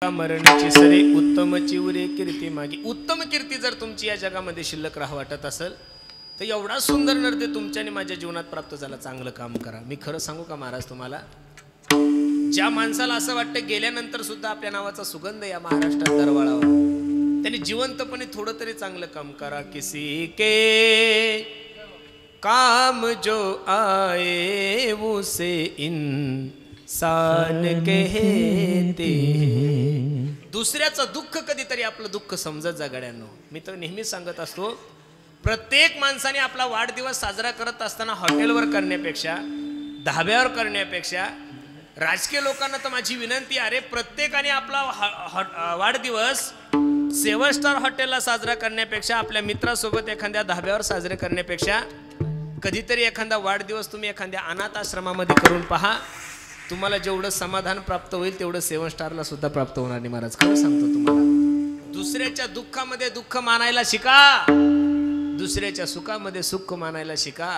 मरणाची सरे उत्तम चिवरे कीर्ती मागे। उत्तम कीर्ती जर तुमची या जगामध्ये शिल्लक राह वाटत असेल तर एवढा सुंदर नृत्य तुमच्याने माझ्या जीवनात प्राप्त झाला, चांगलं काम करा। मी खरं सांगू का महाराज तुम्हाला, ज्या माणसाला असं वाटतं गेल्यानंतर सुद्धा आपल्या नावाचा सुगंध या महाराष्ट्रात दरवळावा, त्यांनी जिवंतपणे थोडं तरी चांगलं काम करा। किसी के काम जो आए उसे इंसान कहते। दुसऱ्याचं दुःख कधीतरी आपलं दुःख समजत जा गड्यांनो। मी तर नेहमीच सांगत असतो, प्रत्येक माणसाने आपला वाढदिवस साजरा करत असताना हॉटेलवर करण्यापेक्षा, धाब्यावर करण्यापेक्षा, राजकीय लोकांना तर माझी विनंती आहे, प्रत्येकाने आपला वाढदिवस 7 स्टार हॉटेलला साजरा करण्यापेक्षा, आपल्या मित्रासोबत एखाद्या धाब्यावर साजरे करण्यापेक्षा, कधीतरी एखादा वाढदिवस तुम्ही एखाद्या अनाथ आश्रमामध्ये करून पहा। तुम्हाला जेवढं समाधान प्राप्त होईल तेवढं 7 स्टारला सुद्धा प्राप्त होणार नाही महाराज, खरं सांगतो तुम्हाला। दुसऱ्याच्या दुःखामध्ये दुःख मानायला शिका, दुसऱ्याच्या सुखामध्ये सुख मानायला शिका।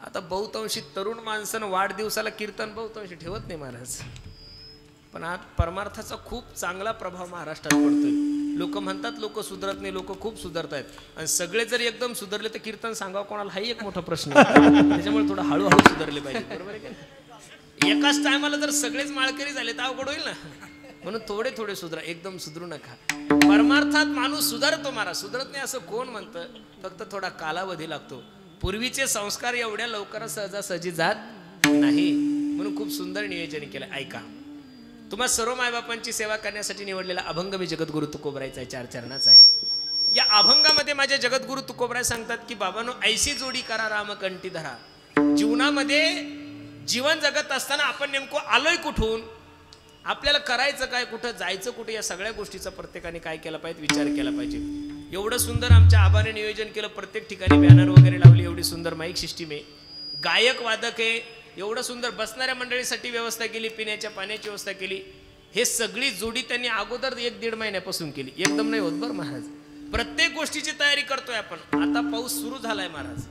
आता बहुतांशी तरुण माणसानं वाढदिवसाला कीर्तन बहुतांशी ठेवत नाही महाराज, पण आज परमार्थाचा खूप चांगला प्रभाव महाराष्ट्रात पडतोय। लोक म्हणतात लोक सुधरत नाही, लोक खूप सुधरत आहेत, आणि सगळे जर एकदम सुधरले तर कीर्तन सांगावं कोणाला, हाही एक मोठा प्रश्न आहे। त्याच्यामुळे थोडं हळूहळू सुधरले पाहिजे, बरोबर आहे का? एकाच टायमाला जर सगळेच माळकरी झाले तर अवघड होईल ना, म्हणून थोडे थोडे सुधरा, एकदम सुधरू नका। परमार्थात माणूस सुधारतो महाराज, सुधरत नाही असं कोण म्हणतं? फक्त थोडा कालावधी लागतो। पूर्वीचे संस्कार एवढ्या लवकर सहजासहजी जात नाही, म्हणून खूप सुंदर नियोजन केलं। ऐका, तुम्हा सर्व मायबापांची सेवा करण्यासाठी निवडलेला अभंग मी जगद्गुरु तुकोबरायचा 4 चरणाचा आहे। या अभंगामध्ये माझे जगद्गुरु तुकोबराय सांगतात की बाबांनो, ऐशी जोडी करा रामकंठी धरा। जीवनामध्ये जीवन जगत असताना आपण नेमकं आलोय कुठून, आपल्याला करायचं काय, कुठं जायचं कुठे, या सगळ्या गोष्टीचा प्रत्येकाने काय केला पाहिजे, विचार केला पाहिजे। एवढं सुंदर आमच्या आबाने नियोजन केलं, प्रत्येक ठिकाणी बॅनर वगैरे लावली, एवढी सुंदर माईक सिस्टीम आहे, गायक वादक आहे, एवढं सुंदर बसणाऱ्या मंडळीसाठी व्यवस्था केली, पिण्याच्या पाण्याची व्यवस्था केली। हे सगळी जोडी त्यांनी अगोदर 1-1.5 महिन्यापासून केली, एकदम नाही होत बरं महाराज। प्रत्येक गोष्टीची तयारी करतोय आपण। आता पाऊस सुरू झालाय महाराज,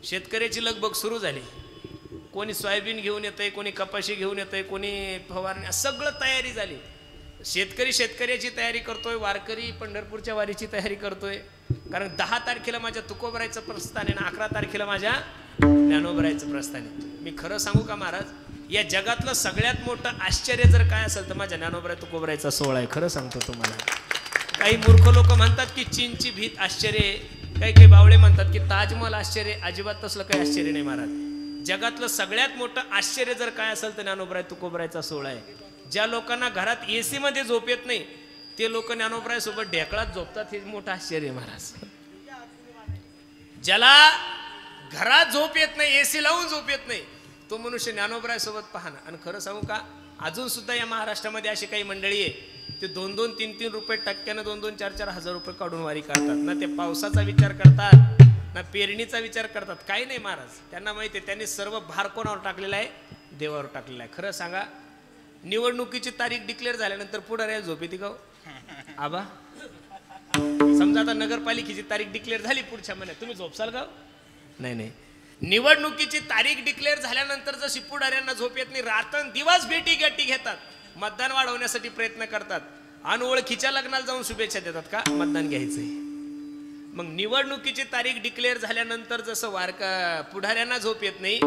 शेतकऱ्याची लगबग सुरू झाली, कोणी सोयाबीन घेऊन येतंय, कोणी कपाशी घेऊन येतंय, कोणी फवारणी, सगळं तयारी झाली। शेतकरी शेतकऱ्याची तयारी करतोय, वारकरी पंढरपूरच्या वारीची तयारी करतोय, कारण 10 तारखेला माझ्या तुकोबरायचं प्रस्थान आहे ना, 11 तारखेला माझ्या ज्ञानोबरायचं प्रस्थान आहे। मी खरं सांगू का महाराज, या जगातलं सगळ्यात मोठं आश्चर्य जर काय असेल तर माझ्या ज्ञानोबराय तुकोबरायचा सोहळा आहे, खरं सांगतो तुम्हाला। काही मूर्ख लोक म्हणतात की चीनची भीत आश्चर्य आहे, काही बावळे म्हणतात की ताजमहल आश्चर्य, अजिबात तसलं काही आश्चर्य नाही महाराज। जगातलं सगळ्यात मोठं आश्चर्य जर काय असेल तर ज्ञानोबराय तुकोबरायचा सोहळा आहे। ज्या लोकांना घरात AC मध्ये झोप येत नाही ते लोक ज्ञानोबराय सोबत ढेकळात झोपतात, हे मोठं आश्चर्य महाराज। ज्याला घरात झोप येत नाही, AC लावून झोप येत नाही, तो मनुष्य ज्ञानोबराय सोबत पाहणं। आणि खरं सांगू का, अजून सुद्धा या महाराष्ट्रामध्ये अशी काही मंडळी आहे ते 2-2, 3-3 रुपये टक्क्यानं 2-2, 4-4 हजार रुपये काढून वारी करतात ना। ते पावसाचा विचार करतात ना पेरणीचा विचार करतात, काही नाही महाराज। त्यांना माहिती आहे त्यांनी सर्व भार कोणावर टाकलेला आहे, देवावर टाकलेला आहे। खरं सांगा, निवडणुकीची तारीख डिक्लेअर झाल्यानंतर पुढे झोप येते का आबा? समजा आता नगरपालिकेची तारीख डिक्लेअर झाली पुढच्या महिन्यात, तुम्ही झोपसाल का? नाही। निवडणुकीची तारीख डिक्लेअर झाल्यानंतर जशी पुढाऱ्यांना झोप येत नाही, रात्रंदिवस भेटी गाठी घेतात, मतदान वाढवण्यासाठी प्रयत्न करतात, अनओळखीच्या लग्नाला जाऊन शुभेच्छा देतात का मतदान घ्यायचंय। मग निवडणुकीची तारीख डिक्लेअर झाल्यानंतर जसं पुढाऱ्यांना झोप येत नाही,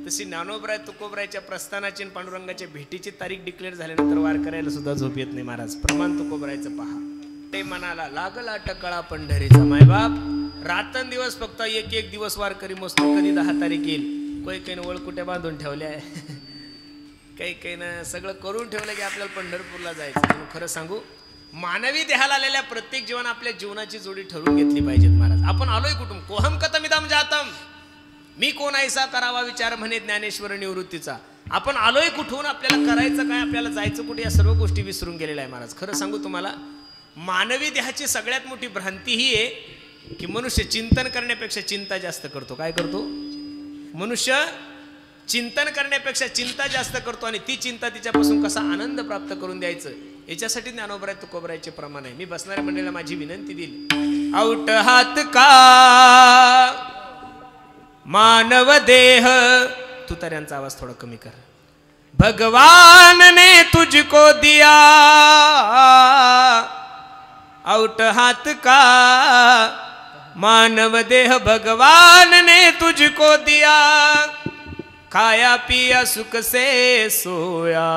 तशी ज्ञानोबराय तुकोबरायच्या प्रस्थानाची आणि पांडुरंगाच्या भेटीची तारीख डिक्लेअर झाल्यानंतर वारकऱ्याला सुद्धा झोप येत नाही महाराज। प्रमाण तुकोबरायचं पहा, ते मनाला लागला टकळा पंढरीचा मायबाप, रात्रंदिवस फक्त एक दिवस वारकरी मस्तो, कधी 10 तारीख येईल, काही वळकुट्या बांधून ठेवल्या आहे, काही सगळं करून ठेवलं की आपल्याला पंढरपूरला जायचं। म्हणून खरं सांगू, मानवी देहाला आलेल्या प्रत्येक जीवन आपल्या जीवनाची जोडी ठरवून घेतली पाहिजेत महाराज। आपण आलोय कुठून, कोहम कथमिदम जातम, मी कोण ऐसा करावा विचार म्हणे ज्ञानेश्वर निवृत्तीचा। आपण आलोय कुठून, आपल्याला करायचं काय, आपल्याला जायचं कुठे, या सर्व गोष्टी विसरून गेलेल्या आहे महाराज। खरं सांगू तुम्हाला, मानवी देहाची सगळ्यात मोठी भ्रांती ही आहे की मनुष्य चिंतन करण्यापेक्षा चिंता जास्त करतो। काय करतो? मनुष्य चिंतन करण्यापेक्षा चिंता जास्त करतो, आणि ती चिंता तिच्यापासून कसा आनंद प्राप्त करून द्यायचं याच्यासाठी ज्ञानोबराय तुकोबरायचे प्रमाण आहे। मी बसणाऱ्या मंडळीला माझी विनंती दिली, आउट हात का मानव देह, तुतार्यांचा आवाज थोडा कमी कर, भगवान ने तुझको दिया आउट हाथ का मानव देह, भगवान ने तुझको दिया, खाया पिया सुख से सोया,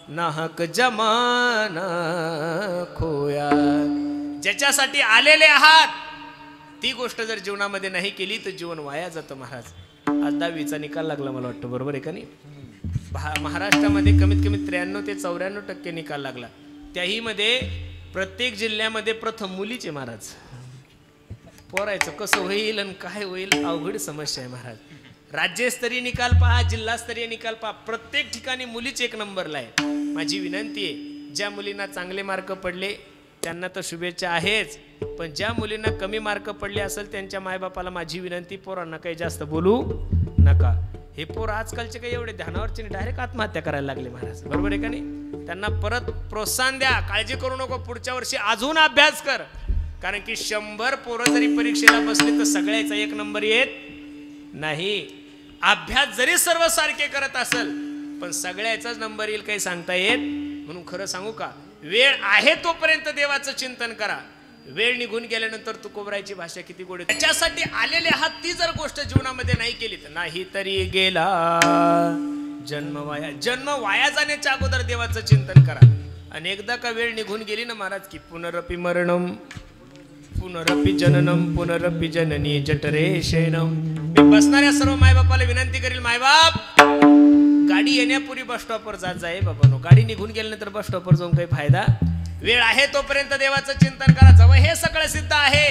नाहक जमाना खोया. ज्याच्यासाठी आलेले आहात ती गोष्ट जर जीवनामध्ये नाही केली तर जीवन वाया जातं महाराज. आज 10वीचा निकाल लागला मला वाटतं, बरोबर आहे का नाही? महाराष्ट्रामध्ये कमीत कमी 93 ते 94% निकाल लागला. त्याही मध्ये प्रत्येक जिल्ह्यामध्ये प्रथम मुलीचे महाराज. पोरायचं कसं होईल आणि काय होईल अवघड समस्या आहे महाराज. राज्यस्तरीय निकाल पहा, जिल्हास्तरीय निकाल पहा, प्रत्येक ठिकाणी मुलीच एक नंबरला आहे. माझी विनंती आहे, ज्या मुलींना चांगले मार्क पडले त्यांना तर शुभेच्छा आहेच, पण ज्या मुलींना कमी मार्क पडले असेल त्यांच्या मायबापाला माझी विनंती, पोरांना काही जास्त बोलू नका. हे पोर आजकालचे काही एवढे ध्यानावरचे डायरेक्ट आत्महत्या करायला लागले महाराज, बरोबर आहे का नाही? त्यांना परत प्रोत्साहन द्या, काळजी करू नको, पुढच्या वर्षी अजून अभ्यास कर. कारण की 100 पोरं जरी परीक्षेला बसले तर सगळ्याचा एक नंबर येत नाही. अभ्यास जरी सर्व सारखे करत असेल पण सगळ्याचाच नंबर येईल काही सांगता येत. म्हणून खरं सांगू का, वेळ आहे तोपर्यंत देवाचं चिंतन करा. वेळ निघून गेल्यानंतर तुकोबरायची भाषा किती गोड आहे. त्याच्यासाठी आलेले आहात ती जर गोष्ट जीवनामध्ये नाही केली तर नाही तरी गेला जन्म वाया. जन्म वाया जाण्याच्या अगोदर देवाचं चिंतन करा. आणि एकदा का वेळ निघून गेली ना महाराज की पुनरपि मरणम पुनरपि जननम पुनरपि जननी जठरे शयनम. मी बसणाऱ्या सर्व मायबापाला विनंती करेल, मायबाप गाडी येण्यापूर्वी बस स्टॉपवर जात जाय बाबानो. गाडी निघून गेल्यानंतर बस स्टॉपवर जाऊन काही फायदा. वेळ आहे तोपर्यंत देवाचं चिंतन करा. जवळ हे सगळं सिद्ध आहे.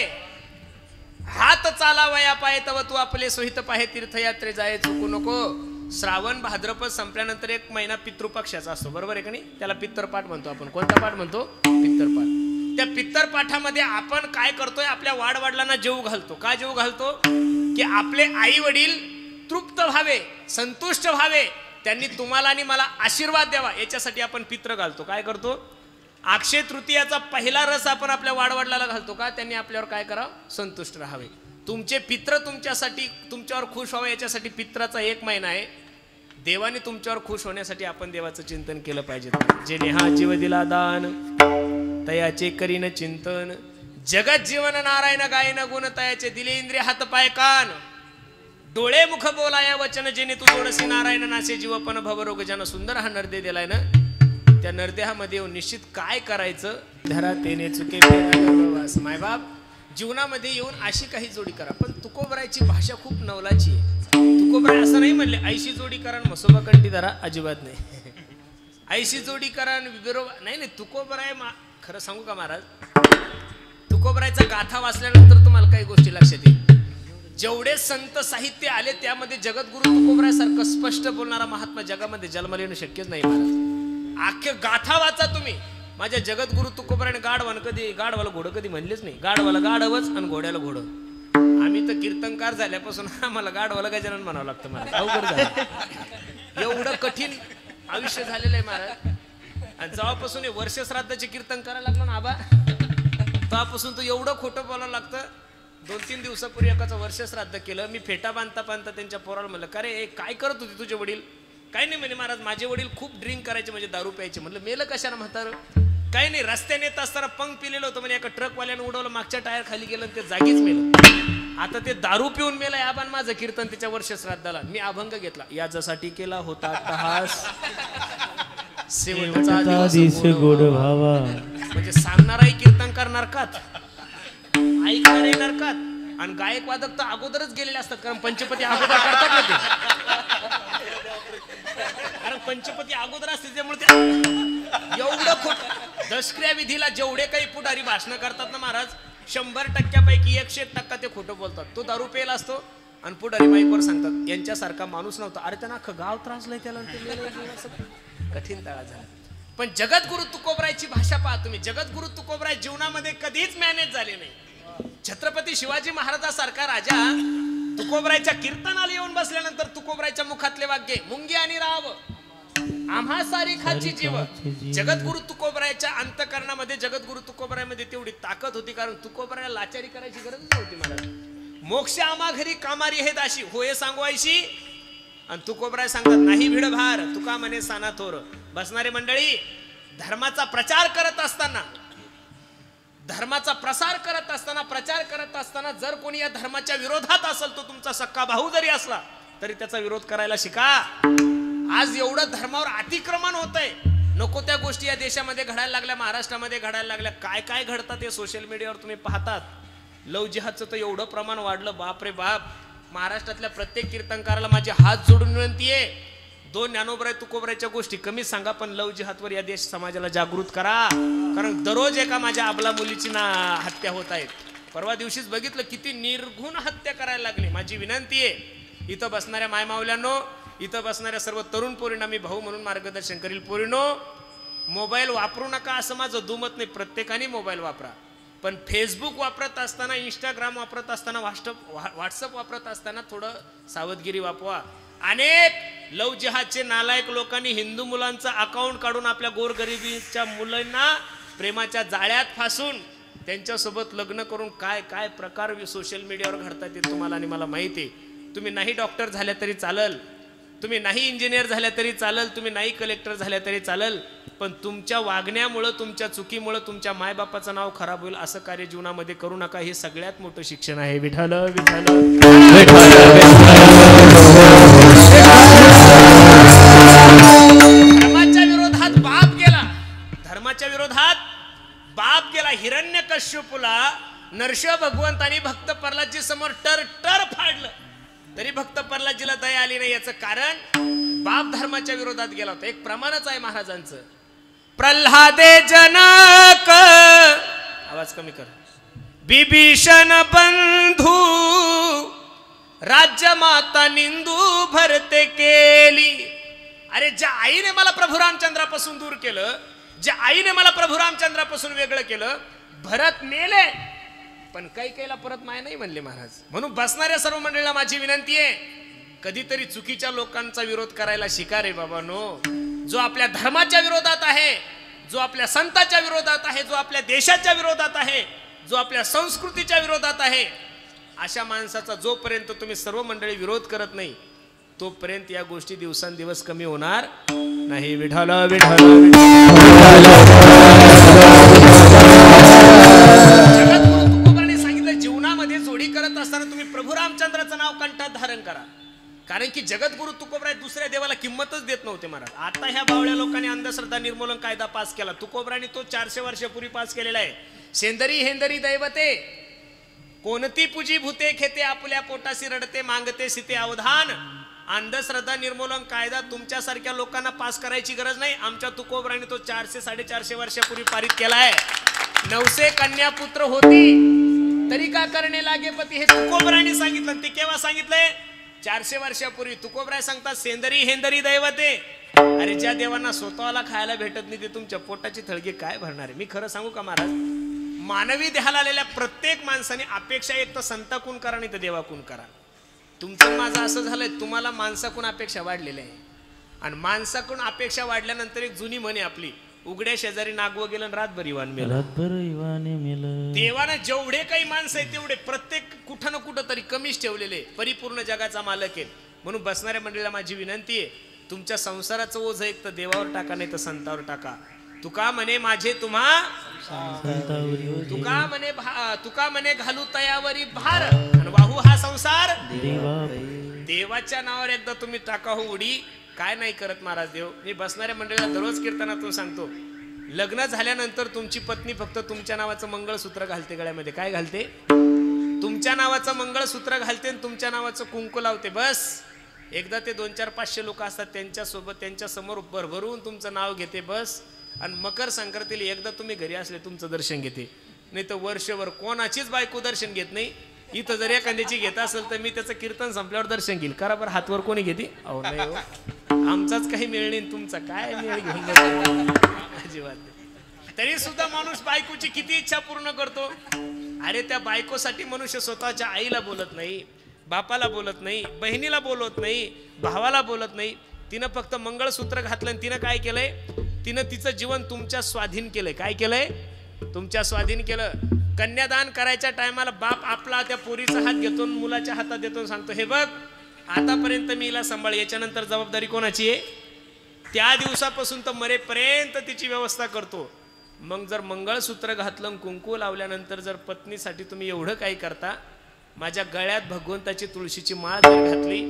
हात चालावया पाय तव तू आपले सोहित पाहे तीर्थयात्रे जाय चुकू नको. श्रावण भाद्रपद संपल्यानंतर 1 महिना पितृपक्षाचा असतो, बरोबर आहे का नाही? त्याला पित्तरपाठ म्हणतो आपण. कोणता पाठ म्हणतो? पित्तरपाठ. त्या पित्तरपाठामध्ये आपण काय करतोय? आपल्या वाडवडिलांना जेवू घालतो. काय जेवू घालतो? की आपले आई वडील तृप्त व्हावे, संतुष्ट व्हावे, त्यांनी तुम्हाला आणि मला आशीर्वाद द्यावा, याच्यासाठी आपण पित्र घालतो. काय करतो? अक्षय तृतीयाचा पहिला रस आपण आपल्या वाडवडिलाला घालतो. का? त्यांनी आपल्यावर काय करावं? संतुष्ट राहावे. तुमचे पित्र तुमच्यासाठी तुमच्यावर खुश व्हावे याच्यासाठी पित्राचा 1 महिना आहे. देवाने तुमच्यावर खुश होण्यासाठी आपण देवाचं चिंतन केलं पाहिजे. जेने हा जीव दिला दान तयाचे करीन चिंतन. जगत जीवन नारायण गायन गुण तयाचे दिले इंद्रिय हात पाय कान. डोळे मुख बोलाया वचन जेने तू जोडसी नारायण नासे जीवपन भवरोग जन. सुंदर हा नरदे दिलाय ना. त्या नरदेहामध्ये येऊन निश्चित काय करायचं? धरा तेने चुके गर्भवास. मायबाप जीवनामध्ये येऊन अशी काही जोडी करा. पण तुकोबरायची भाषा खूप नवलाची आहे. तुकोबराय असं नाही म्हणले ऐशी जोडी करा मसोबा कंठी धरा, अजिबात नाही. ऐशी जोडी करा विरोबा नाही नाही. तुकोबराय खरं सांगू का महाराज, तुकोबरायचा गाथा वाचल्यानंतर तुम्हाला काही गोष्टी लक्षात येईल. जेवढे संत साहित्य आले त्यामध्ये जगद्गुरु तुकोबरायसारखं स्पष्ट बोलणारा महात्मा जगामध्ये जन्माला येणं शक्यच नाही महाराज. अख्खे गाथा वाचा तुम्ही. माझ्या जगद्गुरु तुकोबरायने गाढवाला घोडं कधी म्हणलेच नाही. गाढवाला गाढवच आणि घोड्याला घोडं. आम्ही तर कीर्तनकार झाल्यापासून आम्हाला गाढवाला गजानन म्हणावं लागतं महाराज. अवघड झालं. एवढं कठीण आयुष्य झालेलं आहे महाराज. आणि जेव्हापासून हे वर्ष श्राद्धाचे कीर्तन करायला लागलं ना आबा, तेव्हापासून तो एवढं खोटं बोलावं लागतं. 2-3 दिवसापूर्वी एकाचं वर्ष श्राद्ध केलं. मी फेटा बांधता बांधता त्यांच्या पोराला म्हणलं, का रे काय करत होते तुझे वडील? काही नाही म्हणे महाराज, माझे वडील खूप ड्रिंक करायचे, म्हणजे दारू प्यायचे. म्हणलं मेलं कशाला म्हातारं? काही नाही, रस्त्याने येत असताना पंग पिलेलं होतं म्हणे. एका ट्रकवाल्यानं उडवलं, मागच्या टायर खाली गेलं, ते जागीच मेलं. आता ते दारू पिऊन मेलं. आबान माझं कीर्तन त्याच्या वर्ष श्राद्धाला मी अभंग घेतला. याच्यासाठी केला होता अट्टहास शेवटचा दिवस गोड व्हावा. म्हणजे सांगणाराही कीर्तनकार नरकात, ऐकणारे नरकात, आणि गायक वादक तर अगोदरच गेलेले असतात. कारण पंचपती अगोदर करतात ना ते. कारण पंचपती अगोदर असते त्यामुळे ते एवढं खोट. दशक्रिया विधीला जेवढे काही पुढारी भाषण करतात ना महाराज, 100% 101% ते खोटं बोलतात. तो दारू पेला असतो आणि पुढारी माईकवर सांगतात यांच्यासारखा माणूस नव्हता. अरे त्यांना अख्खं गाव त्रासलंय त्याला. कठीण तळा झाला. पण जगद्गुरु तुकोबरायची भाषा पहा तुम्ही. जगद्गुरु तुकोबराय जीवनामध्ये कधीच मॅनेज झाले नाही. छत्रपती शिवाजी महाराजासारखा राजा तुकोबरायच्या कीर्तनाला येऊन बसल्यानंतर तुकोबरायच्या मुखातले वाक्य मुंगी आणि राव आम्हा सारी खाची जीव. जगद्गुरु तुकोबरायच्या अंतकरणामध्ये, जगद्गुरु तुकोबरायमध्ये तेवढी ताकद होती. कारण तुकोबरायला लाचारी करायची गरज नव्हती महाराज. मोक्ष आम्हा घरी कामारी हे दाशी होय सांगवायशी आणि तुकोबराय सांगतात नाही भिड भार तुका म्हणे साना थोर. बसणारे मंडळी, धर्माचा प्रचार करत असताना, धर्माचा प्रसार करत असताना, प्रचार करत असताना जर कोणी या धर्माच्या विरोधात असेल, तो तुमचा सक्का भाऊ जरी असला तरी त्याचा विरोध करायला शिका. आज एवढं धर्मावर अतिक्रमण होतंय, नको त्या गोष्टी या देशामध्ये घडायला लागल्या, महाराष्ट्रामध्ये घडायला लागल्या. काय काय घडतात हे सोशल मीडियावर तुम्ही पाहतात. लव जिहादचं तर एवढं प्रमाण वाढलं, बाप रे बाप. महाराष्ट्रातल्या प्रत्येक कीर्तनकाराला माझे हात जोडून विनंती आहे, 2 ज्ञानोबराय तुकोबरायच्या गोष्टी कमी सांगा, पण लव जिहादवर या देश समाजाला जागृत करा. कारण दररोज एका माझ्या अबला मुलीची हत्या होत आहेत. परवा दिवशीच बघितलं किती निर्घुण हत्या करायला लागली. माझी विनंती आहे, इथं बसणाऱ्या मायमावल्यांनो, इथं बसणाऱ्या सर्व तरुण पोरींना मी भाऊ म्हणून मार्गदर्शन करील. पोरींनो, मोबाईल वापरू नका असं माझं दुमत नाही, प्रत्येकाने मोबाईल वापरा. पण फेसबुक वापरत असताना, इंस्टाग्राम वापरत असताना, व्हॉट्सअप वापरत असताना थोडं सावधगिरी वापरा. अनेक लव जिहादचे नालायक लोकांनी हिंदू मुलांचं अकाउंट काढून आपल्या गोरगरिबीच्या मुलांना प्रेमाच्या जाळ्यात फासून त्यांच्यासोबत लग्न करून काय काय प्रकार सोशल मीडियावर घडतात ते तुम्हाला आणि मला माहिती आहे. तुम्ही नाही डॉक्टर झाल्या तरी चालल, तुम्ही नाही इंजिनियर झाल्या तरी चालल, तुम्ही नाही कलेक्टर झाल्या तरी चालल, पण तुमच्या वागण्यामुळं, तुमच्या चुकीमुळं तुमच्या मायबापाचं नाव खराब होईल असं कार्य जीवनामध्ये करू नका. हे सगळ्यात मोठं शिक्षण आहे. विठ्ठल विठ्ठल. धर्माच्या विरोधात बाप गेला, धर्माच्या विरोधात बाप गेला. हिरण्यकश्यपूला नरसिंह भगवंतानी भक्त प्रल्हादजी समोर टर टर फाडलं, तरी भक्त प्रल्हादजीला दया आली नाही. याचं कारण बाप धर्माच्या विरोधात गेला होता. एक प्रमाणच आहे महाराजांचं, प्रल्हादे जनक, आवाज कमी कर, विभीषण बंधू, राज्य माता निंदू भरते केली. अरे ज्या आईने मला प्रभू रामचंद्रापासून दूर केलं, ज्या आईने मला प्रभू रामचंद्रापासून वेगळं केलं, भरत मेले पण काही काहीला परत माय नाही म्हणले महाराज. म्हणून बसणाऱ्या सर्व मंडळीला माझी विनंती आहे, कधीतरी चुकीच्या लोकांचा विरोध करायला शिका रे बाबांनो. जो आपल्या धर्माच्या विरोधात आहे, जो आपल्या संतांच्या विरोधात आहे, जो आपल्या देशाच्या विरोधात आहे, जो आपल्या संस्कृतीच्या विरोधात आहे, अशा माणसाचा जोपर्यंत तुम्ही सर्व मंडळी विरोध करत नाही, तोपर्यंत या गोष्टी दिवसांदिवस कमी होणार नाही. विठ्ठल विठ्ठल. जगद्गुरु तुकोबांनी सांगितलं, जीवनामध्ये जोडी करत असताना तुम्ही प्रभू रामचंद्राचं नाव कंठात धारण करा. कारण की जगद्गुरु तुकोबराय दुसऱ्या देवाला किंमतच देत नव्हते महाराज. आता ह्या बावळ्या लोकांनी अंधश्रद्धा निर्मूलन कायदा पास केला. तुकोबरायनी तो 400 वर्षापूर्वी पास केलेला आहे. शेंदरी हेंदरी दैवते, कोणती पूजी भूते खेते, आपल्या पोटाशी रडते मागते सीते अवधान. अंधश्रद्धा निर्मूलन कायदा तुमच्यासारख्या लोकांना पास करायची गरज नाही. आमच्या तुकोबरायने तो 400-450 वर्षापूर्वी पारित केला आहे. 900 कन्या पुत्र होती तरी का करणे लागे पती, हे तुकोबरायने सांगितलं. ते केव्हा सांगितलंय? 400 वर्षापूर्वी. तुकोबराय सांगतात, सेंदरी हेंदरी दैवते. अरे ज्या देवांना स्वतःला खायला भेटत नाही ते तुमच्या पोटाची थळगी काय भरणार आहे? मी खरं सांगू का महाराज, मानवी देहाला आलेल्या प्रत्येक माणसाने अपेक्षा एक तर संताकून करा नाही तर देवाकून करा. तुमचं माझं असं झालंय, तुम्हाला माणसाकून अपेक्षा वाढलेल्या आहे. आणि माणसाकडून अपेक्षा वाढल्यानंतर एक जुनी म्हणे आपली, उघड्या शेजारी नागवं गेलं रातभर इवान मेलं. देवानं जेवढे काही माणसं आहेत तेवढे प्रत्येक कुठं ना कुठं तरी कमीच ठेवलेले, परिपूर्ण जगाचा मालक आहे. म्हणून बसणाऱ्या मंडळीला माझी विनंती आहे, तुमच्या संसाराचं ओझ एक तर देवावर टाका नाही तर संतावर टाका. तुका म्हणे माझे तुम्हा, तुका म्हणे घालू तयावरी भार, आणि वाहू हा संसार देवाच्या नावावर एकदा तुम्ही टाका हो उडी. काय नाही करत महाराज देव. मी बसणाऱ्या मंडळीला दररोज कीर्तनातून सांगतो, लग्न झाल्यानंतर तुमची पत्नी फक्त तुमच्या नावाचं मंगळसूत्र घालते गळ्यामध्ये. काय घालते? तुमच्या नावाचं मंगळसूत्र घालते आणि तुमच्या नावाचं कुंकू लावते, बस. एकदा ते 200-500 लोक असतात त्यांच्यासोबत, त्यांच्या समोर भरभरून तुमचं नाव घेते, बस. आणि मकर संक्रांतीला एकदा तुम्ही घरी असले तुमचं दर्शन घेते, नाही तर वर्षभर कोणाचीच बायको दर्शन घेत नाही. इथं जर एखाद्याची घेत असेल तर मी त्याचं कीर्तन संपल्यावर दर्शन घेईल. करा बरं, हातवर कोणी घेते? अहो नाही हो, आमचाच काही मेळ नाही, तुमचा काय मेळ घेऊन अजिबात. तरी सुद्धा माणूस बायकोची किती इच्छा पूर्ण करतो. अरे त्या बायकोसाठी मनुष्य स्वतःच्या आईला बोलत नाही, बापाला बोलत नाही, बहिणीला बोलत नाही, भावाला बोलत नाही. तिनं फक्त मंगळसूत्र घातलं आणि तिनं काय केलंय? तिनं तिचं जीवन तुमच्या स्वाधीन केलंय. काय केलंय? तुमच्या स्वाधीन केलं. कन्यादान करायच्या टायमाला बाप आपला त्या पोरीचा हात घेतो, मुलाच्या हातात देतो, सांगतो, हे बघ आतापर्यंत मी हिला सांभाळ, याच्यानंतर जबाबदारी कोणाची आहे? त्या दिवसापासून तर मरेपर्यंत तिची व्यवस्था करतो. मग जर मंगळसूत्र घातलं, कुंकू लावल्यानंतर जर पत्नीसाठी तुम्ही एवढं काही करता, माझ्या गळ्यात भगवंताची तुळशीची माळ जर घातली,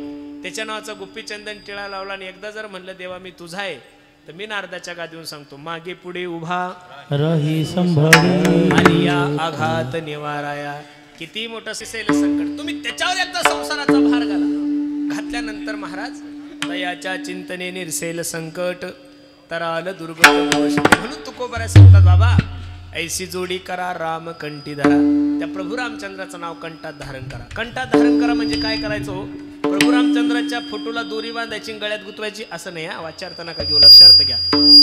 त्याच्या नावाचा गोपीचंदन टिळा लावला आणि एकदा जर म्हणलं देवा मी तुझा आहे, तर मी नारदाच्या गादीवर सांगतो मागे पुढे उभा रही संभळी आणि या आघात निवाराया. किती मोठं असेल संकट, तुम्ही त्याच्यावर एकदा संसाराचा भार घातल्यानंतर महाराज दयाच्या चिंतने निरसेल संकट तराल दुर्गत गोष्ट. म्हणून तुकोबऱ्या सांगतात बाबा ऐसी जोडी करा राम कंठी धरा. त्या प्रभू रामचंद्राचं नाव कंठात धारण करा. कंठात धारण करा म्हणजे काय करायचं? प्रभू रामचंद्राच्या फोटोला दोरी बांधायची गळ्यात गुतवायची असं नाही. वाच्यार्थ नका घेऊ, लक्षार्थ घ्या.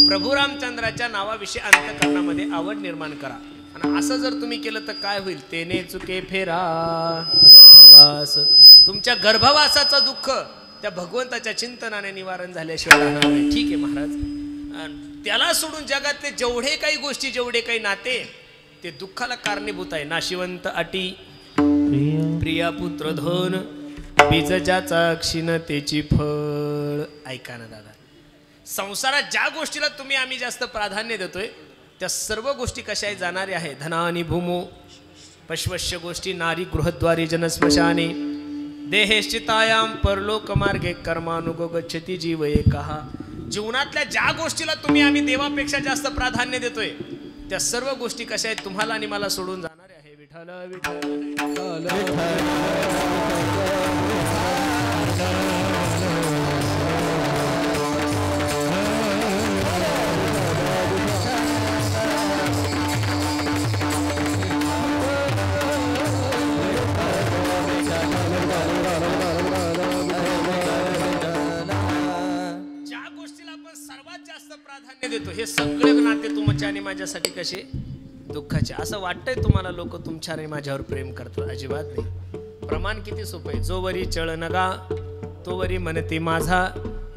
प्रभू रामचंद्राच्या नावाविषयी अंतःकरणामध्ये आवड निर्माण करा. आणि असं जर तुम्ही केलं तर काय होईल? तेने चुके फेरा गर्भवास. तुमच्या गर्भवासाचं दुःख त्या भगवंताच्या चिंतनाने निवारण झाल्याशिवाय राहणार नाही. ठीक आहे महाराज, त्याला सोडून जगातले जेवढे काही गोष्टी, जेवढे काही नाते, ते दुःखाला कारणीभूत आहे. नाशिवंत अटी प्रिया पुत्र धन बीज ज्याचा क्षीणतेची फळ. ऐका ना दादा, संसारात ज्या गोष्टीला तुम्ही आम्ही जास्त प्राधान्य देतोय त्या सर्व गोष्टी कशा जाणाऱ्या आहे? धनानी भूमो पश्वश्य गोष्टी नारी गृहद्वारी जनस्मशाने देहेश्चितायाम परलोक मार्गे कर्मानुगो गच्छति जीव एकहा. जीवनातल्या ज्या गोष्टीला तुम्ही आम्ही देवापेक्षा जास्त प्राधान्य देतोय त्या सर्व गोष्टी कशा आहेत? तुम्हाला आणि मला सोडून जाणारे आहे. विठ्ठल विठ्ठल देतो. हे सगळे नाते तुमच्या आणि माझ्यासाठी कसे दुःखाचे. असं वाटतंय तुम्हाला लोक तुमच्या आणि माझ्यावर प्रेम करतात? अजिबात नाही. प्रमाण किती सोपं आहे. जो वरी चळ नगा तो वरी म्हणते माझा,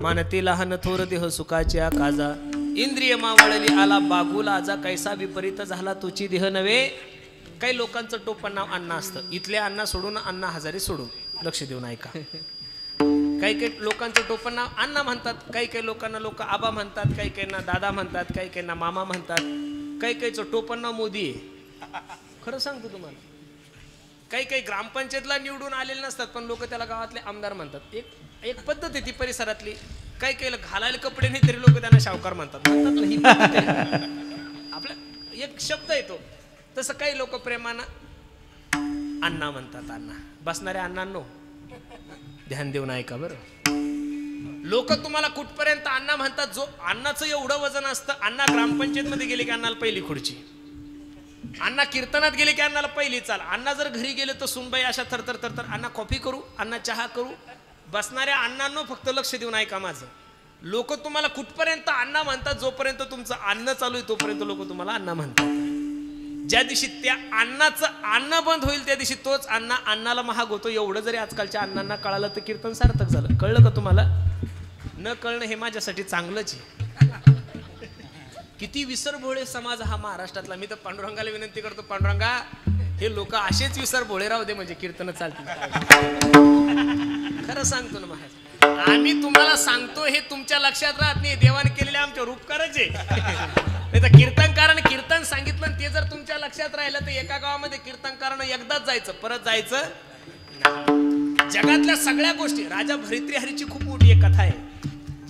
मानती लहान थोर देह सुखाच्या काजा. इंद्रिय मावळली आला बागुला आजा, कैसा विपरीत झाला तुची देह नव्हे. काही लोकांचं टोपण नाव अण्णा असतं. इथले अण्णा सोडून अण्णा हजारे सोडून, लक्ष देऊन ऐका. काही काही लोकांचं टोपण नाव अण्णा म्हणतात, काही काही लोकांना लोक आबा म्हणतात, काही काहींना दादा म्हणतात, काही काहींना मामा म्हणतात, काही काहीचं टोपण नाव मोदी आहे. खरं सांगतो तुम्हाला, काही काही ग्रामपंचायतला निवडून आलेले नसतात पण लोक त्याला गावातले आमदार म्हणतात. एक पद्धत आहे ती परिसरातली. काही काही घालायला कपडे नाही तरी लोक त्यांना शावकार म्हणतात. ही आपला एक शब्द येतो तसं. काही लोक प्रेमानं अण्णा म्हणतात. अण्णा बसणाऱ्या अण्णांनो ध्यान देऊन ऐका बरं. लोक तुम्हाला कुठपर्यंत अण्णा म्हणतात? जो अण्णाचं एवढं वजन असतं. अण्णा ग्रामपंचायत मध्ये गेले की अण्णाला पहिली खुर्ची, अण्णा कीर्तनात गेले की अण्णाला पहिली चाल, अण्णा जर घरी गेले तर सुनबाई अशा थरथर थरथर, अण्णा कॉफी करू, अण्णा चहा करू. बसणाऱ्या अण्णांनो फक्त लक्ष देऊन ऐका माझं. लोक तुम्हाला कुठपर्यंत अण्णा म्हणतात? जोपर्यंत तुमचं अन्न चालू आहे तोपर्यंत लोक तुम्हाला अण्णा म्हणतात. ज्या दिवशी त्या अन्नाचं अन्न बंद होईल त्या दिवशी तोच अण्णा अण्णाला महाग होतो. एवढं जरी आजकालच्या अण्णांना कळालं तर कीर्तन सार्थक झालं. कळलं का तुम्हाला? न कळणं हे माझ्यासाठी चांगलंच आहे. किती विसरभोळे समाज हा महाराष्ट्रातला. मी तर पांडुरंगाला विनंती करतो, पांडुरंगा हे लोक असेच विसरभोळे राहू दे म्हणजे कीर्तन चालतील. खरं सांगतो ना महाराज, आम्ही तुम्हाला सांगतो हे तुमच्या लक्षात राहत नाही. देवाने केलेले आमच्यावर उपकारच आहे. तर कीर्तनकाराने कीर्तन सांगितलं ते जर तुमच्या लक्षात राहिलं तर एका गावामध्ये कीर्तनकारानं एकदाच जायचं, परत जायचं. जगातल्या सगळ्या गोष्टी, राजा भर्तृहरीची खूप मोठी एक कथा आहे.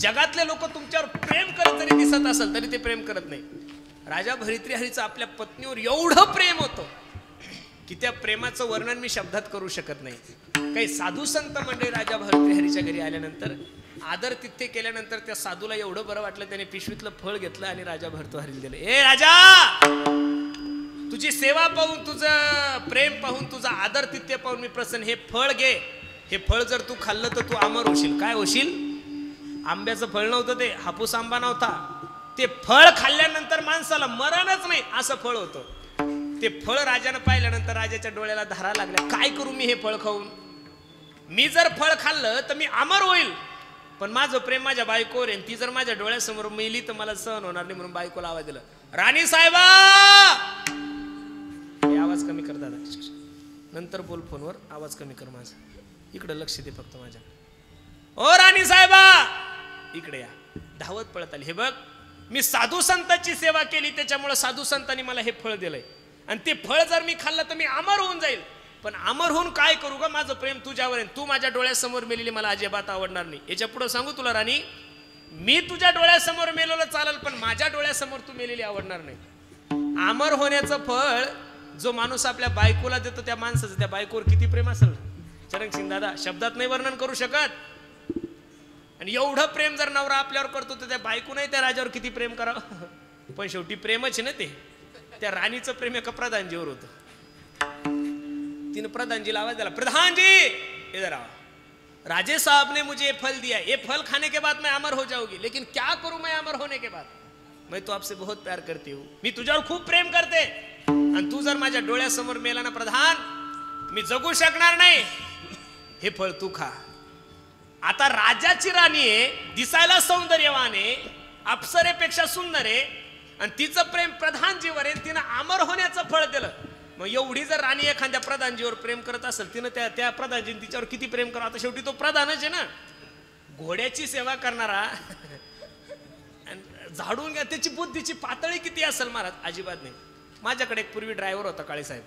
जगातले लोक तुमच्यावर प्रेम करत जरी दिसत असेल तरी ते प्रेम करत नाही. राजा भर्तृहरीचं आपल्या पत्नीवर एवढं प्रेम होतं की त्या प्रेमाचं वर्णन मी शब्दात करू शकत नाही. काही साधू संत मंडळी राजा भर्तृहरीच्या घरी आल्यानंतर आदर तिथे केल्यानंतर त्या साधूला एवढं बरं वाटलं, त्याने पिशवीतलं फळ घेतलं आणि राजा भर्तृहरीला दिलं. ए राजा, तुझी सेवा पाहून, तुझं प्रेम पाहून, तुझा आदर तिथे पाहून मी प्रसन्न. हे फळ घे. हे फळ जर तू खाल्लं तर तू अमर होशील. काय होशील? आंब्याचं फळ नव्हतं ते, हापूस आंबा नव्हता. ते फळ खाल्ल्यानंतर माणसाला मरणच नाही असं फळ होतं. ते फळ राजानं पाहिल्यानंतर राजाच्या डोळ्याला धारा लागल्या. काय करू मी हे फळ खाऊन? मी जर फळ खाल्लं तर मी अमर होईल, पण माझं प्रेम माझ्या बायकोवर आहे. ती जर माझ्या डोळ्यासमोर मेली तर मला सहन होणार नाही. म्हणून बायकोला आवाज दिला, राणी साहेबा. आवाज कमी कर दादा, नंतर बोल फोनवर. आवाज कमी कर माझा. इकडे लक्ष दे फक्त माझ्या. ओ राणी साहेबा इकडे या. धावत पळत आली. हे बघ मी साधू संतांची सेवा केली त्याच्यामुळे साधू संतांनी मला हे फळ दिलंय आणि ते फळ जर मी खाल्लं तर मी अमर होऊन जाईल. पण अमर होऊन काय करू ग? माझं प्रेम तुझ्यावर आहे. तू माझ्या डोळ्यासमोर मेलेली मला अजिबात आवडणार नाही. याच्या पुढे सांगू तुला राणी, मी तुझ्या डोळ्यासमोर मेलेलं चालेल पण माझ्या डोळ्यासमोर तू मेलेली आवडणार नाही. अमर होण्याचं फळ जो माणूस आपल्या बायकोला देतो त्या माणसाचं त्या बायकोवर किती प्रेम असेल चरण सिंग दादा, शब्दात नाही वर्णन करू शकत. आणि एवढं प्रेम जर नवरा आपल्यावर करतो तर त्या बायको नाही त्या राजावर किती प्रेम करावं. पण शेवटी प्रेमच ना ते. त्या राणीचं प्रेम एका प्रधानजीवर होतं. तिने प्रधानजीला आवाज दिला, प्रधानजी इधर आओ, राजे साहब ने मुझे ये फल दिया, ये फल खाने के बाद मैं अमर हो जाऊंगी, लेकिन क्या करूं मैं अमर होने के बाद? मैं तो आपसे बहुत प्यार करती हूँ, मी तुझ्यावर खूप प्रेम करते आणि तू जर माझ्या डोळ्यासमोर मेला ना प्रधान, मी जगू शकणार नाही. हे फळ तू खा. आता राजाची राणी आहे, दिसायला सौंदर्यवान आहे, अप्सरेपेक्षा सुंदर आहे आणि तिचं प्रेम प्रधानजीवर आहे. तिनं अमर होण्याचं फळ दिलं. मग एवढी जर राणी एखाद्या प्रधानजीवर प्रेम करत असेल, तिनं त्या प्रधानजीने तिच्यावर किती प्रेम करावं. आता शेवटी तो प्रधानच आहे ना. घोड्याची सेवा करणारा झाडून घ्या, त्याची बुद्धीची पातळी किती असेल महाराज? अजिबात नाही. माझ्याकडे एक पूर्वी ड्रायव्हर होता काळेसाहेब.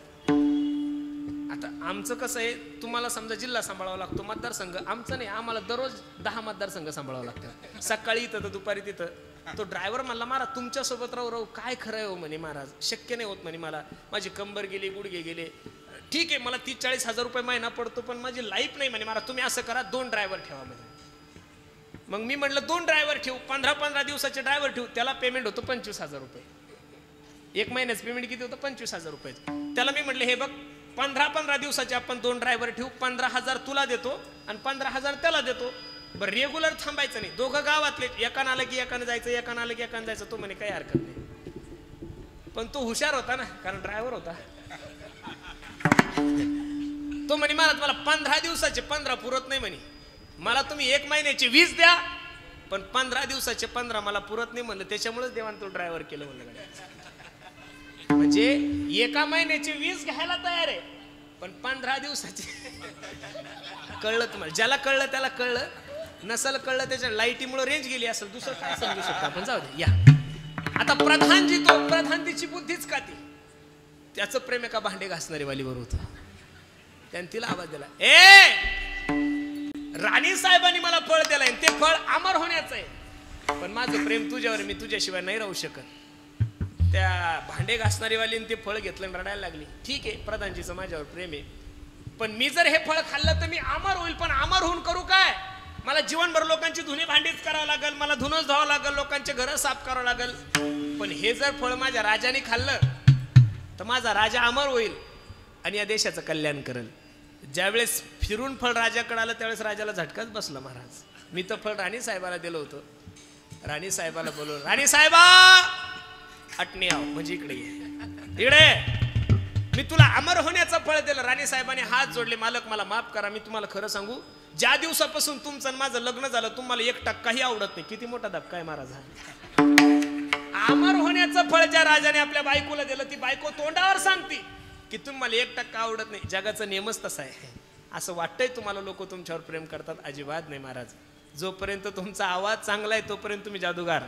आता आमचं कसं आहे, तुम्हाला समजा जिल्हा सांभाळावा लागतो, मतदारसंघ आमचं नाही, आम्हाला दररोज 10 मतदारसंघ सांभाळावं लागतं. सकाळी इथं तर दुपारी तिथं. तो ड्रायव्हर म्हणला, महाराज तुमच्यासोबत राहू काय खरं आहे हो म्हणे महाराज, शक्य नाही होत म्हणे, मला माझी कंबर गेली, गुडघे गेले. ठीक आहे मला 30-40 हजार रुपये महिना पडतो पण माझी लाईफ नाही म्हणे महाराज, तुम्ही असं करा 2 ड्रायव्हर ठेवा म्हणे. मग मी म्हटलं 2 ड्रायव्हर ठेवू, 15-15 दिवसाचे ड्रायव्हर ठेवू, त्याला पेमेंट होतं 25,000 रुपये. 1 महिन्याचं पेमेंट किती होतं? 25,000 रुपये. त्याला मी म्हटलं हे बघ 15-15 दिवसाचे आपण 2 ड्रायव्हर ठेवू, 15,000 तुला देतो आणि 15,000 त्याला देतो. बरं रेग्युलर थांबायचं नाही, दोघं गावातले, एकानं आलं की एकानं जायचं, एकानं आलं की एकानं जायचं. तो म्हणे काही हरकत नाही. पण तो हुशार होता ना, कारण ड्रायव्हर होता. तो म्हणे मला 15 दिवसाचे 15 पुरत नाही म्हणे, मला तुम्ही 1 महिन्याचे 20 द्या, पण 15 दिवसाचे 15 मला पुरत नाही म्हणलं. त्याच्यामुळेच देवान तो ड्रायव्हर केलं म्हणलं. म्हणजे 1 महिन्याचे 20 घ्यायला तयार आहे, पण 15 दिवसाचे कळलं तुम्हाला? ज्याला कळलं त्याला कळलं, नसल कळलं त्याच्या लाईटीमुळे रेंज गेली असेल, दुसरं काय समजू शकतो आपण. जाऊ दे. या आता प्रधानजी, तो प्रधान तिची बुद्धीच का ती, त्याचं प्रेम एका भांडे घासणारी वालीवर होतं. त्याने तिला आवाज दिला, ए राणी साहेबांनी मला फळ दिलंय, ते फळ अमर होण्याचं आहे, पण माझं प्रेम तुझ्यावर, मी तुझ्याशिवाय नाही राहू शकत. त्या भांडे घासणारी वालीने ते फळ घेतलं आणि रडायला लागली. ठीक आहे प्रधानजीचं माझ्यावर प्रेम आहे, पण मी जर हे फळ खाल्लं तर मी अमर होईल, पण अमर होऊन करू काय? मला जीवनभर लोकांची धुणी भांडीच करावं लागेल, मला धुणंच धुवावं लागेल, लोकांचे घर साफ करावं लागेल. पण हे जर फळ माझ्या राजाने खाल्लं तर माझा राजा अमर होईल आणि या देशाचं कल्याण करेल. ज्यावेळेस फिरून फळ राजाकडे आलं त्यावेळेस राजाला झटकाच बसला. महाराज मी तर फळ राणी साहेबाला दिलं होतं. राणी साहेबाला बोलवलं, राणी साहेबा अटणी आव, म्हणजे इकडे ये, इकडे, मी तुला अमर होण्याचं फळ दिलं. राणी साहेबांनी हात जोडले, मालक मला माफ करा, मी तुम्हाला खरं सांगू, ज्या दिवसापासून तुमचं माझं लग्न झालं तुम्हाला 1% आवडत नाही. किती मोठा धक्का आहे महाराज. अमर होण्याचं फळ ज्या राजाने आपल्या बायकोला दिलं, ती बायको तोंडावर सांगते की तुम्हाला 1% आवडत नाही. जगाचा नियमच तसा आहे. असं वाटतंय तुम्हाला लोक तुमच्यावर प्रेम करतात, अजिबात नाही महाराज. जोपर्यंत तुमचा आवाज चांगला आहे तोपर्यंत तुम्ही जादूगार,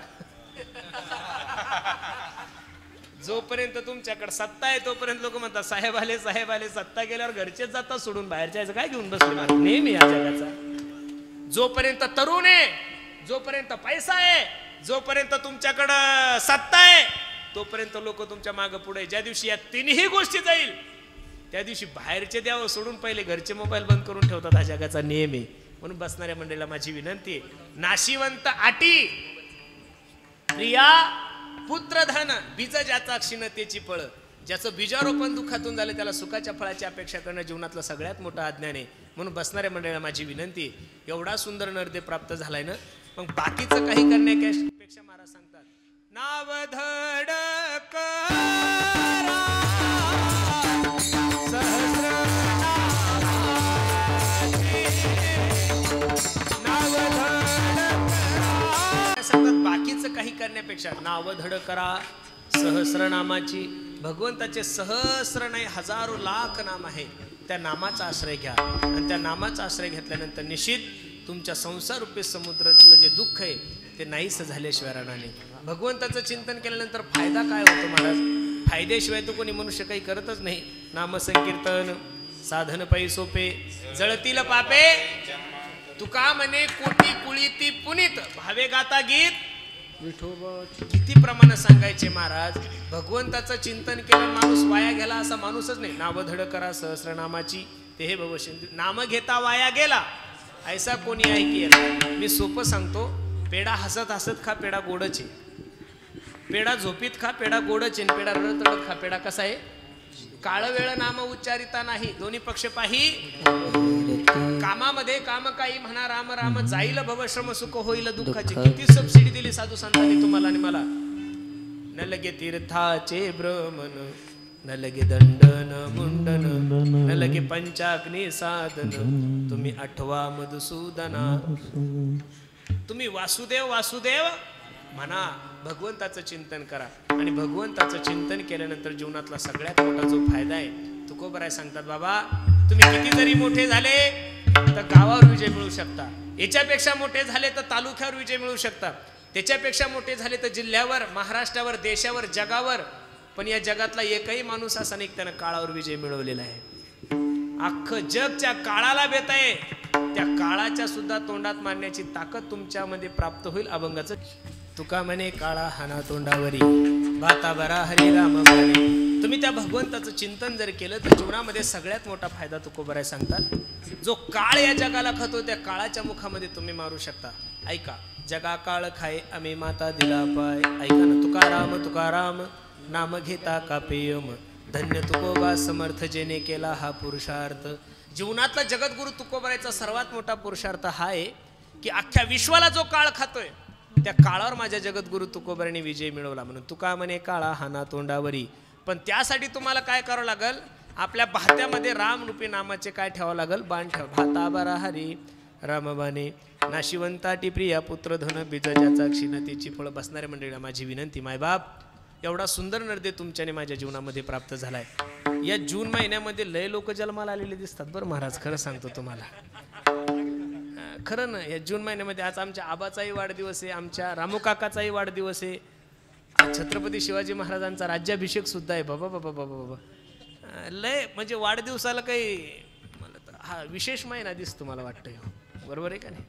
जोपर्यंत तुमच्याकडे सत्ता आहे तोपर्यंत लोक म्हणतात साहेब आले, साहेब आले. सत्ता गेल्यावर घरचेच जातात सोडून, बाहेरच्या काय घेऊन बसले नेहमी या जगाचा. जोपर्यंत तरुण आहे, जोपर्यंत पैसा आहे, जोपर्यंत तुमच्याकडं सत्ता आहे, तोपर्यंत लोक तुमच्या मागे पुढे. ज्या दिवशी या तिन्ही गोष्टी जाईल त्या दिवशी बाहेरचे द्यावं सोडून पहिले घरचे मोबाईल बंद करून ठेवतात. हा जगाचा नियम आहे. म्हणून बसणाऱ्या मंडळीला माझी विनंती आहे, नाशिवंत आटी प्रिया पुत्र धन बीज ज्याचा क्षीणतेची फळ. ज्याचं बीजारोपण दुःखातून झालं त्याला सुखाच्या फळाची अपेक्षा करणं जीवनातलं सगळ्यात मोठं अज्ञान आहे. म्हणून बसणाऱ्या मंडळीला माझी विनंती, एवढा सुंदर नरदेव प्राप्त झालाय ना, मग बाकीचं काही करण्यापेक्षा महाराज सांगतात, नाव धडक बाकीचं काही करण्यापेक्षा नावधड करा सहस्रनामाची. भगवंताचे सहस्र नाही हजारो लाख नाम आहे, त्या नामाचा आश्रय घ्या आणि त्या नामाचा आश्रय घेतल्यानंतर निश्चित तुमच्या संसार रूपी समुद्रातलं जे दुःख आहे ते नाहीच झाल्याशिवाय राहणार नाही. भगवंताचं चिंतन केल्यानंतर फायदा काय होतो महाराज? फायद्याशिवाय तो कोणी मनुष्य काही करतच नाही. नामसंकीर्तन साधन पै सोपे जळतील पापे तुका म्हणे कोटी कुळीती पुनीत भावे गाता गीत किती प्रमाणे सांगायचे महाराज. भगवंताचं चिंतन केलं माणूस वाया गेला असा माणूसच नाही. नावधड करा सहस्रनामाची ते हे भवशिंदू नाम घेता वाया गेला ऐसा कोणी आहे की. मी सोपं सांगतो, पेढा हसत हसत खा पेढा गोडच आहे. पेढा झोपीत खा पेढा गोडच आहे. पेढा रडत रडत खा पेढा कसा आहे? काळ वेळ नाम उच्चारिता नाही दोन्ही पक्ष पाही. कामामध्ये काम काही म्हणा राम राम जाईल भवश्रम सुख होईल दुःखाची. किती सबसिडी दिली साधू संतांनी तुम्हाला आणि मला. न लगे तीर्थाचे भ्रमण न लगे दंडन मुंडन न लगे पंचाग्नी साधन तुम्ही आठवा मधुसूदना. तुम्ही वासुदेव वासुदेव म्हणा, भगवंताचं चिंतन करा. आणि भगवंताचं चिंतन केल्यानंतर जीवनातला सगळ्यात मोठा जो फायदा आहे तुकोबराय सांगतात, बाबा तुम्ही किती जरी मोठे झाले तर गावावर विजय मिळू शकता. याच्यापेक्षा मोठे झाले तर तालुक्यावर विजय मिळू शकता. त्याच्यापेक्षा मोठे झाले तर जिल्ह्यावर, महाराष्ट्रावर, देशावर, जगावर. पण या जगातला एकही माणूस असा नाही त्यानं काळावर विजय मिळवलेला आहे. अख्खं जग ज्या काळाला बेत आहे त्या काळाच्या सुद्धा तोंडात मारण्याची ताकद तुमच्यामध्ये प्राप्त होईल. अभंगाचं तुका म्हणे काळा हाना तोंडावरी भाता बरा हरी राम म्हणे. तुम्ही त्या भगवंताचं चिंतन जर केलं तर जीवनामध्ये सगळ्यात मोठा फायदा तुकोबराय सांगतात. जो काळ या जगाला खातो त्या काळाच्या मुखामध्ये तुम्ही मारू शकता. ऐका, जगा काळ खाय आम्ही माता दिला पाय. ऐका ना, तुकाराम तुकाराम नाम घेता का पेयम धन्य तुकोबा समर्थ जेने केला हा पुरुषार्थ. जीवनातला जगद्गुरु तुकोबरायचा सर्वात मोठा पुरुषार्थ हा आहे की अख्ख्या विश्वाला जो काळ खातोय त्या काळावर माझ्या जगद्गुरु तुकोबराने विजय मिळवला. म्हणून तुका म्हणे काळा हाना तोंडावरी. पण त्यासाठी तुम्हाला काय करावं लागल? आपल्या भात्यामध्ये राम रूपी नामाचे काय ठेवावं लागल? बाण ठेवा. भाता बरा हरी रामबाने नाशिवंताटी प्रिया पुत्र धन बीज ज्याचा क्षीणतेची फळ. बसणाऱ्या मंडळीला माझी विनंती, मायबाप एवढा सुंदर नर्दे तुमच्याने माझ्या जीवनामध्ये प्राप्त झालाय. या जून महिन्यामध्ये लय लोक जन्माला आलेले दिसतात बरं महाराज. खरं सांगतो तुम्हाला, खरं ना. या जून महिन्यामध्ये आज आमच्या आबाचाही वाढदिवस आहे, आमच्या रामू काकाचाही वाढदिवस आहे, छत्रपती शिवाजी महाराजांचा राज्याभिषेक सुद्धा आहे. बाबा बाबा बाबा बाबा लय म्हणजे वाढदिवसाला काही मला तर हा विशेष महिना दिसतो मला वाटतं. बरोबर आहे का नाही?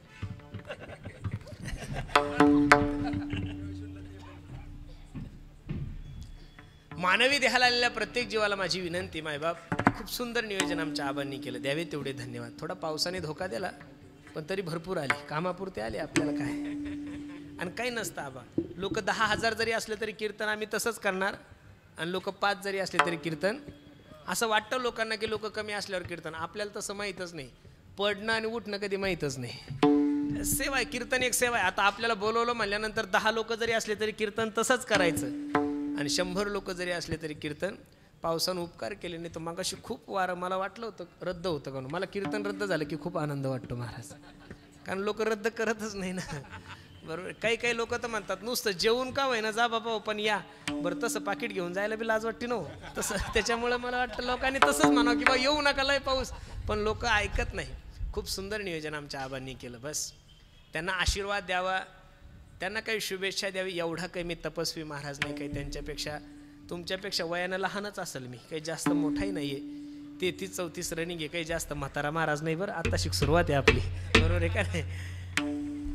मानवी देहाला आलेल्या प्रत्येक जीवाला माझी विनंती, मायबाप खूप सुंदर नियोजन आमच्या आबांनी केलं, द्यावे तेवढे धन्यवाद. थोडा पावसाने धोका दिला पण तरी भरपूर आली, कामापुरते आले. आपल्याला काय आणि काही नसतं आबा. लोक 10,000 जरी असले तरी कीर्तन आम्ही तसंच करणार आणि लोक 5 जरी असले तरी कीर्तन. असं वाटतं लोकांना की लोक कमी असल्यावर कीर्तन. आपल्याला तसं माहीतच नाही. पडणं आणि उठणं कधी माहीतच नाही. सेवा आहे, कीर्तन एक सेवा आहे. आता आपल्याला बोलवलं म्हणल्यानंतर 10 लोक जरी असले तरी कीर्तन तसंच करायचं आणि 100 लोक जरी असले तरी कीर्तन. पावसानं उपकार केले नाही तर मगाशी खूप वारं मला वाटलं होतं रद्द होतं का. मला कीर्तन रद्द झालं की खूप आनंद वाटतो महाराज, कारण लोक रद्द करतच नाही ना. बरोबर. काही काही लोक तर म्हणतात नुसतं जेवून का होईना जा बाबा पण या. बरं तसं पाकिट घेऊन जायला बी लाज वाटते नो तसं. त्याच्यामुळे मला वाटतं लोकांनी तसंच म्हणावं की बा येऊ नका लय पाऊस, पण लोक ऐकत नाही. खूप सुंदर नियोजन आमच्या आबांनी केलं. बस त्यांना आशीर्वाद द्यावा, त्यांना काही शुभेच्छा द्यावी. एवढा काही मी तपस्वी महाराज नाही, काही त्यांच्यापेक्षा तुमच्यापेक्षा वयानं लहानच असेल मी, काही जास्त मोठाही नाही आहे. 33-34 रनिंग आहे, काही जास्त म्हातारा महाराज नाही. बरं आता शिक सुरुवात आहे आपली, बरोबर आहे का नाही.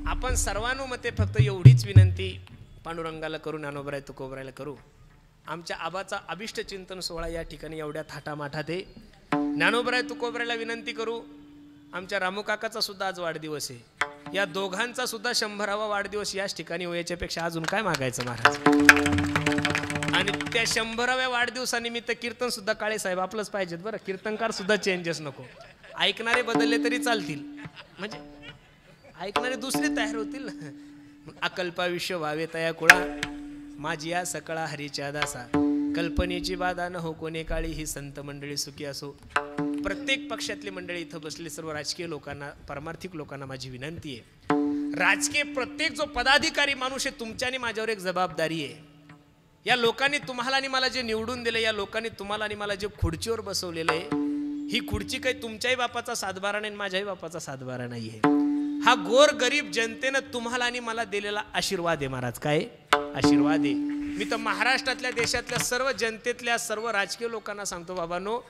आपण सर्वानुमते फक्त एवढीच विनंती पांडुरंगाला करू, ज्ञानोबराय तुकोबरायला करू. आमच्या आबाचा अभिष्ट चिंतन सोहळा या ठिकाणी एवढ्या थाटामाठात आहे. ज्ञानोबराय तुकोबरायला विनंती करू. आमच्या रामू काकाचा सुद्धा आज वाढदिवस आहे. या दोघांचा सुद्धा 100वा वाढदिवस याच ठिकाणी याच्यापेक्षा अजून काय मागायचं महाराज. आणि त्या 100व्या वाढदिवसानिमित्त कीर्तन सुद्धा काळे साहेब आपलंच पाहिजेत बरं. कीर्तनकार सुद्धा चेंजेस नको. ऐकणारे बदलले तरी चालतील, म्हणजे ऐकणारे दुसरे तयार होतील. अकल्पा विश्व व्हावे तया कुळा माझी या सकळा हरीच्या दासा. कल्पनेची बाधा न हो कोणे काळी ही संत मंडळी सुखी असो. प्रत्येक पक्षातली मंडळी इथं बसली, सर्व राजकीय लोकांना, परमार्थिक लोकांना माझी विनंती आहे. राजकीय प्रत्येक जो पदाधिकारी माणूस आहे तुमच्याने माझ्यावर एक जबाबदारी आहे. या लोकांनी तुम्हाला आणि मला जे निवडून दिले, या लोकांनी तुम्हाला आणि मला जे खुर्चीवर बसवलेलं आहे, ही खुर्ची काही तुमच्याही बापाचा सातबारा नाही, माझ्याही बापाचा सातबारा नाही आहे. हा गोर गरीब जनतेनं तुम्हाला आणि मला दिलेला आशीर्वाद आहे महाराज. काय आशीर्वाद आहे. मी तर महाराष्ट्रातल्या देशातल्या सर्व जनतेतल्या सर्व राजकीय लोकांना सांगतो, बाबांनो,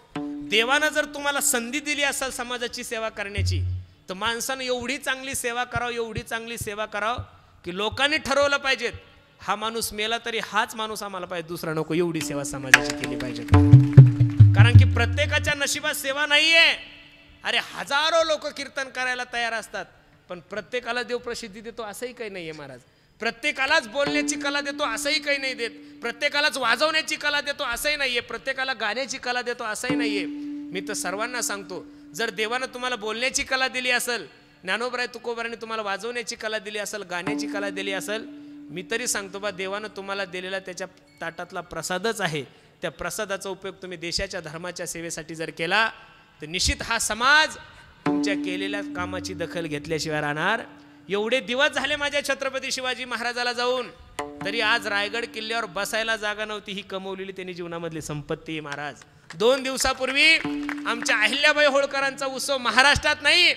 देवानं जर तुम्हाला संधी दिली असेल समाजाची सेवा करण्याची, तर माणसानं एवढी चांगली सेवा करावं, एवढी चांगली सेवा करावं की लोकांनी ठरवलं पाहिजेत हा माणूस मेला तरी हाच माणूस आम्हाला पाहिजे, दुसरा नको. एवढी सेवा समाजाची केली पाहिजे. कारण की प्रत्येकाच्या नशिबात सेवा नाहीये. अरे हजारो लोक कीर्तन करायला तयार असतात, पण प्रत्येकाला देव प्रसिद्धी देतो असंही काही नाहीये महाराज. प्रत्येकालाच बोलण्याची कला देतो असंही काही नाही देत. प्रत्येकालाच वाजवण्याची कला देतो असंही नाहीये. प्रत्येकाला गाण्याची कला देतो असंही नाहीये. मी तर सर्वांना सांगतो, जर देवानं तुम्हाला बोलण्याची कला दिली असेल, ज्ञानोबराय तुकोबारांनी तुम्हाला वाजवण्याची कला दिली असेल, गाण्याची कला दिली असेल, मी तरी सांगतो बा, देवानं तुम्हाला दिलेला त्याच्या ताटातला प्रसादच आहे. त्या प्रसादाचा उपयोग तुम्ही देशाच्या धर्माच्या सेवेसाठी जर केला तर निश्चित हा समाज तुमच्या केलेल्या कामाची दखल घेतल्याशिवाय राहणार. एवढे दिवस झाले माझ्या छत्रपती शिवाजी महाराजाला जाऊन, तरी आज रायगड किल्ल्यावर बसायला जागा नव्हती. ही कमवलेली त्यांनी जीवनामधली संपत्ती आहे महाराज. 2 दिवसापूर्वी आमच्या अहिल्याबाई होळकरांचा उत्सव महाराष्ट्रात नाही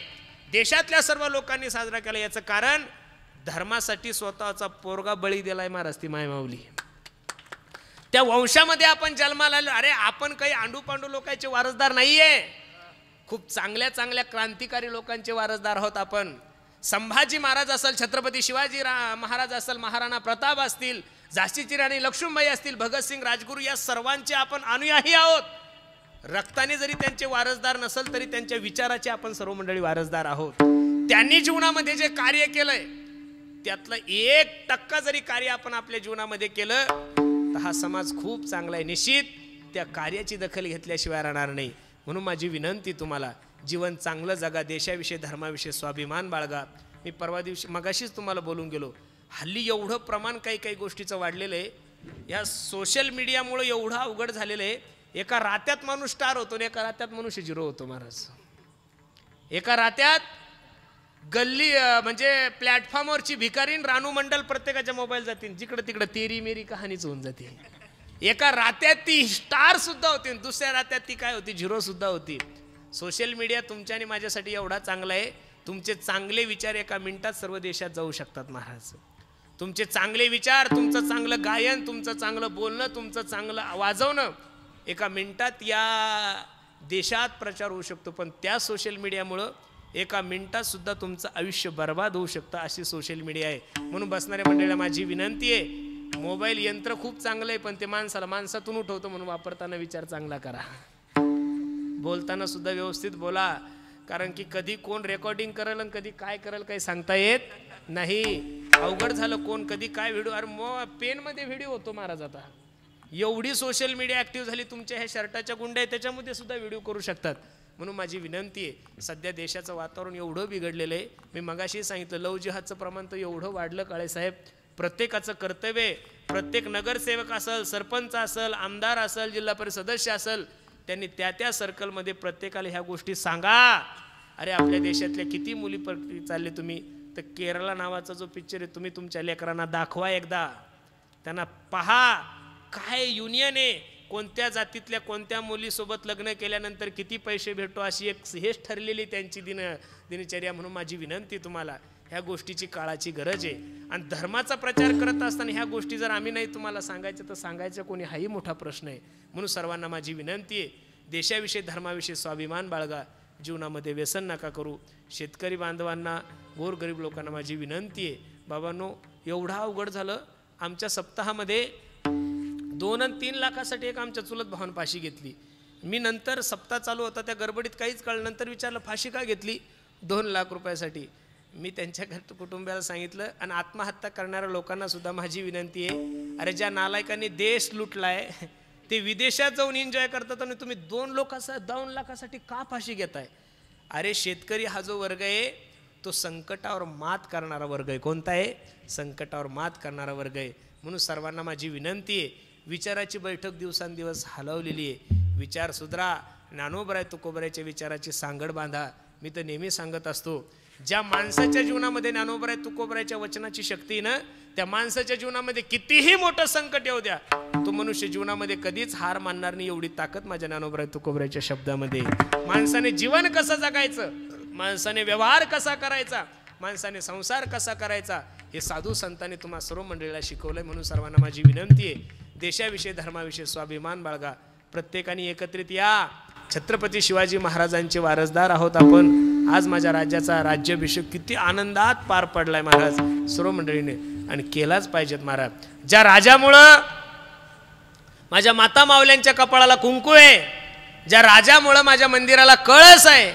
देशातल्या सर्व लोकांनी साजरा केला. याचं कारण धर्मासाठी स्वतःचा पोरगा बळी दिलाय महाराज. ती मायमाऊली, त्या वंशामध्ये आपण जन्माला आलो. अरे आपण काही आंडू पांडू लोकांचे वारसदार नाहीये, खूप चांगल्या चांगल्या क्रांतिकारी लोकांचे वारसदार आहोत आपण. संभाजी महाराज असेल, छत्रपती शिवाजी महाराज असेल, महाराणा प्रताप असतील, झाशीची राणी लक्ष्मीबाई असतील, भगतसिंग, राजगुरू, या सर्वांचे आपण अनुयायी आहोत. रक्ताने जरी त्यांचे वारसदार नसेल तरी त्यांच्या विचाराचे आपण सर्व मंडळी वारसदार आहोत. त्यांनी जीवनामध्ये जे कार्य केलंय त्यातलं 1% जरी कार्य आपण आपल्या जीवनामध्ये केलं तर हा समाज खूप चांगला आहे. निश्चित त्या कार्याची दखल घेतल्याशिवाय राहणार नाही. म्हणून माझी विनंती तुम्हाला, जीवन चांगलं जगा, देशाविषयी धर्माविषयी स्वाभिमान बाळगा. मी परवा दिवशी मगाशीच तुम्हाला बोलून गेलो, हल्ली एवढं प्रमाण काही काही गोष्टीचं वाढलेलं आहे. या सोशल मीडियामुळे एवढं अवघड झालेलं आहे. एका रात्यात माणूस स्टार होतो आणि एका रात्यात मनुष्य झिरो होतो महाराज. एका रात्यात गल्ली म्हणजे प्लॅटफॉर्मवरची भिकारीन रानू मंडल प्रत्येकाच्या मोबाईल जातील, जिकडं तिकडं तेरी मेरी कहाणीच होऊन जाते. एका रात्यात ती स्टार सुद्धा होती, दुसऱ्या रात्यात ती काय होती, झिरो सुद्धा होती. सोशल मीडिया तुमच्या आणि माझ्यासाठी एवढा चांगला आहे, तुमचे चांगले विचार एका मिनिटात सर्व देशात जाऊ शकतात महाराज. तुमचे चांगले विचार, तुमचं चांगलं गायन, तुमचं चांगलं बोलणं, तुमचं चांगलं वाजवणं एका मिनिटात या देशात प्रचार होऊ शकतो. पण त्या सोशल मीडियामुळं एका मिनिटात सुद्धा तुमचं आयुष्य बर्बाद होऊ शकतं. अशी सोशल मीडिया आहे. म्हणून बसणाऱ्या मंडळीला माझी विनंती आहे, मोबाईल यंत्र खूप चांगलं आहे, पण ते माणसाला माणसातून उठवतं. म्हणून वापरताना विचार चांगला करा, बोलताना सुद्धा व्यवस्थित बोला. कारण की कधी कोण रेकॉर्डिंग करेल आणि कधी काय करेल काही सांगता येत नाही. अवघड झालं, कोण कधी काय व्हिडिओ. अरे पेनमध्ये व्हिडिओ होतो महाराज. आता एवढी सोशल मीडिया ॲक्टिव्ह झाली, तुमच्या ह्या शर्टाच्या गुंड्या त्याच्यामध्ये सुद्धा व्हिडिओ करू शकतात. म्हणून माझी विनंती आहे, सध्या देशाचं वातावरण एवढं बिघडलेलं आहे. मी मगाशी सांगितलं, लव जिहादचं प्रमाण तर एवढं वाढलं काळेसाहेब. प्रत्येकाचं कर्तव्य, प्रत्येक नगरसेवक असेल, सरपंच असेल, आमदार असेल, जिल्हा परिषद सदस्य असेल, त्यांनी त्या सर्कलमध्ये प्रत्येकाला ह्या गोष्टी सांगा. अरे आपल्या देशातल्या किती मुली चालले तुम्ही, तर केरला नावाचा जो पिक्चर आहे तुम्ही तुमच्या लेकरांना दाखवा एकदा, त्यांना पहा काय युनियन आहे, कोणत्या जातीतल्या कोणत्या मुलीसोबत लग्न केल्यानंतर किती पैसे भेटतो, अशी एक हेच ठरलेली त्यांची दिनचर्या. म्हणून माझी विनंती तुम्हाला, ह्या गोष्टीची काळाची गरज आहे. आणि धर्माचा प्रचार करत असताना ह्या गोष्टी जर आम्ही नाही तुम्हाला सांगायचं तर सांगायचं कोणी, हाही मोठा प्रश्न आहे. म्हणून सर्वांना माझी विनंती आहे, देशाविषयी धर्माविषयी स्वाभिमान बाळगा, जीवनामध्ये व्यसन नका करू. शेतकरी बांधवांना, गोरगरीब लोकांना माझी विनंती आहे, बाबांनो एवढा अवघड झालं. आमच्या सप्ताहामध्ये 2 आणि 3 लाखासाठी एक आमच्या चुलत भावानं फाशी घेतली. मी नंतर सप्ताह चालू होता त्या गडबडीत काहीच कळलं, नंतर विचारलं फाशी का घेतली, 2 लाख रुपयासाठी. मी त्यांच्या कुटुंबियाला सांगितलं. आणि आत्महत्या करणाऱ्या लोकांना सुद्धा माझी विनंती आहे, अरे ज्या नालायकांनी देश लुटलाय ते विदेशात जाऊन एन्जॉय करतात आणि तुम्ही 2 लाखासाठी का फाशी घेताय. अरे शेतकरी हा जो वर्ग आहे तो संकटावर मात करणारा वर्ग आहे. कोणता आहे, संकटावर मात करणारा वर्ग आहे. म्हणून सर्वांना माझी विनंती आहे, विचाराची बैठक दिवसांदिवस हलवलेली आहे, विचार सुधरा. ज्ञानोबराय तुकोबरायच्या विचाराची सांगड बांधा. मी तर नेहमी सांगत असतो, ज्या माणसाच्या जीवनामध्ये ज्ञानोबराय तुकोबरायच्या वचनाची शक्ती ना, त्या माणसाच्या जीवनामध्ये कितीही मोठं संकट येऊ द्या, तो मनुष्य जीवनामध्ये कधीच हार मानणार नाही. एवढी ताकद माझ्या ज्ञानोबराय तुकोबरायच्या शब्दामध्ये. माणसाने जीवन कसं जगायचं, माणसाने व्यवहार कसा करायचा, माणसाने संसार कसा करायचा हे साधू संतांनी तुम्हा सर्व मंडळीला शिकवलंय. म्हणून सर्वांना माझी विनंती आहे, देशाविषयी धर्माविषयी स्वाभिमान बाळगा. प्रत्येकाने एकत्रित या. छत्रपती शिवाजी महाराजांचे वारसदार आहोत आपण. आज माझ्या राज्याचा राज्याभिषेक किती आनंदात पार पडलाय महाराज सर्व मंडळीने, आणि केलाच पाहिजेत महाराज. ज्या राजामुळं माझ्या माता मावल्यांच्या कपाळाला कुंकू आहे, ज्या राजामुळं माझ्या मंदिराला कळस आहे,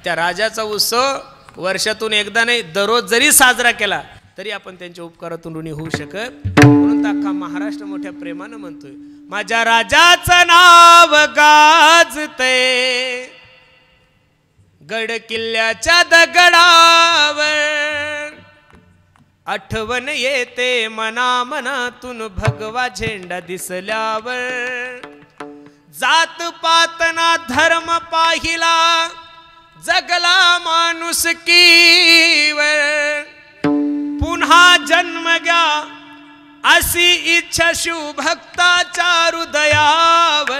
त्या राजाचा उत्सव वर्षातून एकदा नाही दररोज जरी साजरा केला तरी आपण त्यांच्या उपकारातून ऋणी होऊ शकत. म्हणून अख्खा महाराष्ट्र मोठ्या प्रेमानं म्हणतोय, माझ्या राजाचं नाव गाजते गड किल्ल्याच्या दगडावर, आठवण येते मनामनातून भगवा झेंडा दिसल्यावर, जात पातना धर्म पाहिला जगला माणुसकीवर, पुन्हा जन्म घ्या अशी इच्छा शिवभक्ताच्या हृदयावर,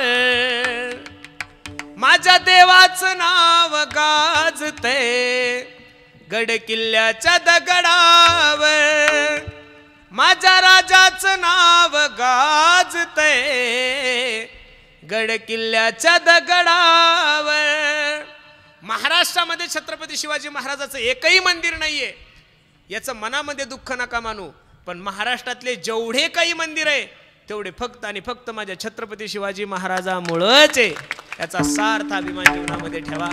माझ्या देवाचं नाव गाजते गड किल्ल्याच्या दगडावर, माझ्या राजाचं नाव गाजते गड किल्ल्याच्या दगडावर. महाराष्ट्रामध्ये छत्रपती शिवाजी महाराजाचं एकही मंदिर नाहीये, याचं मनामध्ये दुःख नका मानू. पण महाराष्ट्रातले जेवढे काही मंदिर आहे तेवढे फक्त आणि फक्त माझ्या छत्रपती शिवाजी महाराजामुळेच आहे. याचा सार्थ अभिमान जीवनामध्ये ठेवा.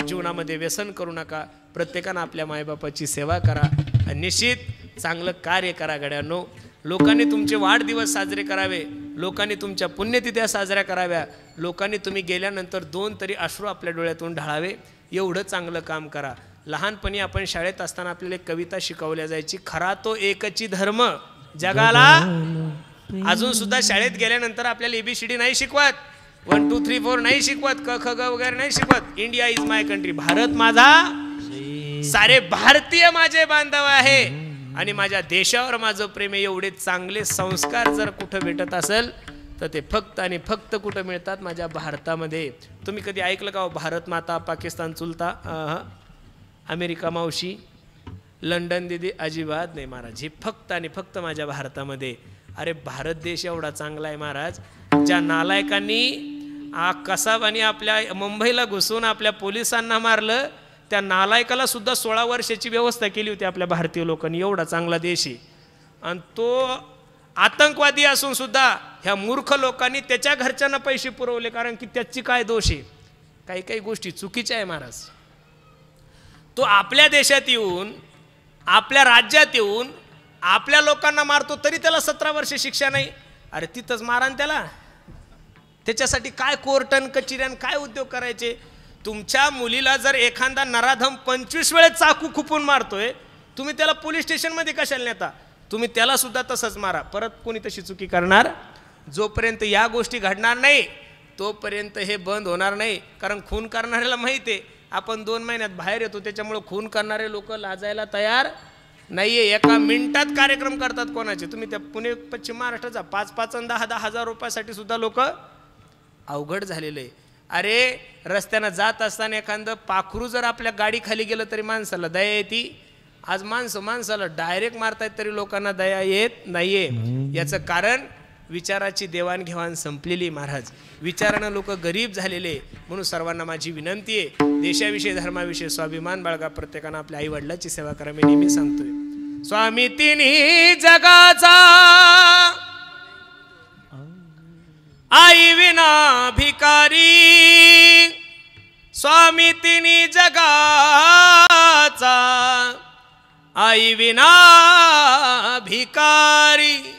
जीवनामध्ये व्यसन करू नका. प्रत्येकानं आपल्या मायबापाची सेवा करा आणि निश्चित चांगलं कार्य करा. गड्यांनो, लोकांनी तुमचे वाढदिवस साजरे करावे, लोकांनी तुमच्या पुण्यतिथ्या साजऱ्या कराव्या, लोकांनी तुम्ही गेल्यानंतर 2 तरी अश्रू आपल्या डोळ्यातून ढाळावे, एवढं चांगलं काम करा. लहानपणी आपण शाळेत असताना आपल्याला एक कविता शिकवल्या जायची, खरा तो एकची धर्म जगाला. अजून सुद्धा शाळेत गेल्यानंतर आपल्याला ABCD नाही शिकवत, 1 2 3 4 नाही शिकवत, क ख ग वगैरे नाही शिकवत. India is my country, Bharat माझा, सारे भारतीय माझे बांधव आहे आणि माझ्या देशावर माझं प्रेम आहे. एवढे चांगले संस्कार जर कुठं भेटत असेल तर ते फक्त आणि फक्त कुठं मिळतात, माझ्या भारतामध्ये. तुम्ही कधी ऐकलं का भारत माता, पाकिस्तान चुलता, अमेरिका मावशी, लंडन दिदी? अजिबात नाही महाराज. हे फक्त आणि फक्त माझ्या भारतामध्ये. अरे भारत देश एवढा चांगला आहे महाराज, ज्या नालायकांनी कसाबाने आपल्या मुंबईला घुसून आपल्या पोलिसांना मारलं, त्या नालायकाला सुद्धा 16 वर्षाची व्यवस्था केली होती आपल्या भारतीय लोकांनी. एवढा चांगला देश आहे. आणि तो आतंकवादी असून सुद्धा ह्या मूर्ख लोकांनी त्याच्या घरच्यांना पैसे पुरवले, कारण की त्याची काय दोष आहे? काही काही गोष्टी चुकीच्या आहे महाराज. तो आपल्या देशात येऊन, आपल्या राज्यात येऊन आपल्या लोकांना मारतो, तरी त्याला 17 वर्ष शिक्षा नाही. अरे तिथंच मारा त्याला. त्याच्यासाठी काय कोर्टन कचेऱ्यान काय उद्योग करायचे? तुमच्या मुलीला जर एखादा नराधम 25 वेळेस चाकू खुपून मारतोय, तुम्ही त्याला पोलीस स्टेशनमध्ये कशाला नेता? तुम्ही त्याला सुद्धा तसंच मारा. परत कोणी तशी चुकी करणार? जोपर्यंत या गोष्टी घडणार नाही तोपर्यंत हे बंद होणार नाही. कारण खून करणाऱ्याला माहिती आहे आपण 2 महिन्यात बाहेर येतो, त्याच्यामुळे खून करणारे लोक लाजायला तयार नाहीये. एका मिनिटात कार्यक्रम करतात कोणाचे. तुम्ही त्या पुणे पश्चिम महाराष्ट्राचा 5-5 आणि 10-10 हजार रुपयासाठी सुद्धा लोक अवघड झालेलं आहे. अरे रस्त्यानं जात असताना एखादं पाखरू जर आपल्या गाडी खाली गेलं तरी माणसाला दया येते. आज माणसाला डायरेक्ट मारतायत तरी लोकांना दया येत नाहीये. याचं कारण विचाराची देवाणघेवाण संपलेली महाराज. विचारानं लोक गरीब झालेले. म्हणून सर्वांना माझी विनंती आहे, देशाविषयी धर्माविषयी स्वाभिमान बाळगा. प्रत्येकानं आपल्या आई वडिलांची सेवा करा. मी नेहमी सांगतोय, स्वामी तिन्ही जगाचा आई विना भिकारी, स्वामी तिन्ही जगाचा आई विना भिकारी.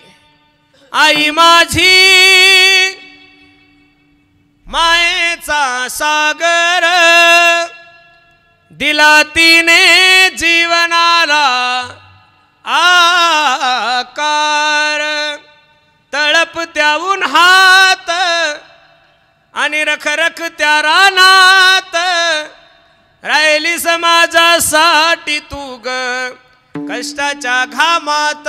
आई माझी मायेचा सागर, दिला तिने जीवनाला आकार. तळपत्या उन्हात आणि रखरख त्या रानात, राहिली समाजासाठी तू ग कष्टाच्या घामात.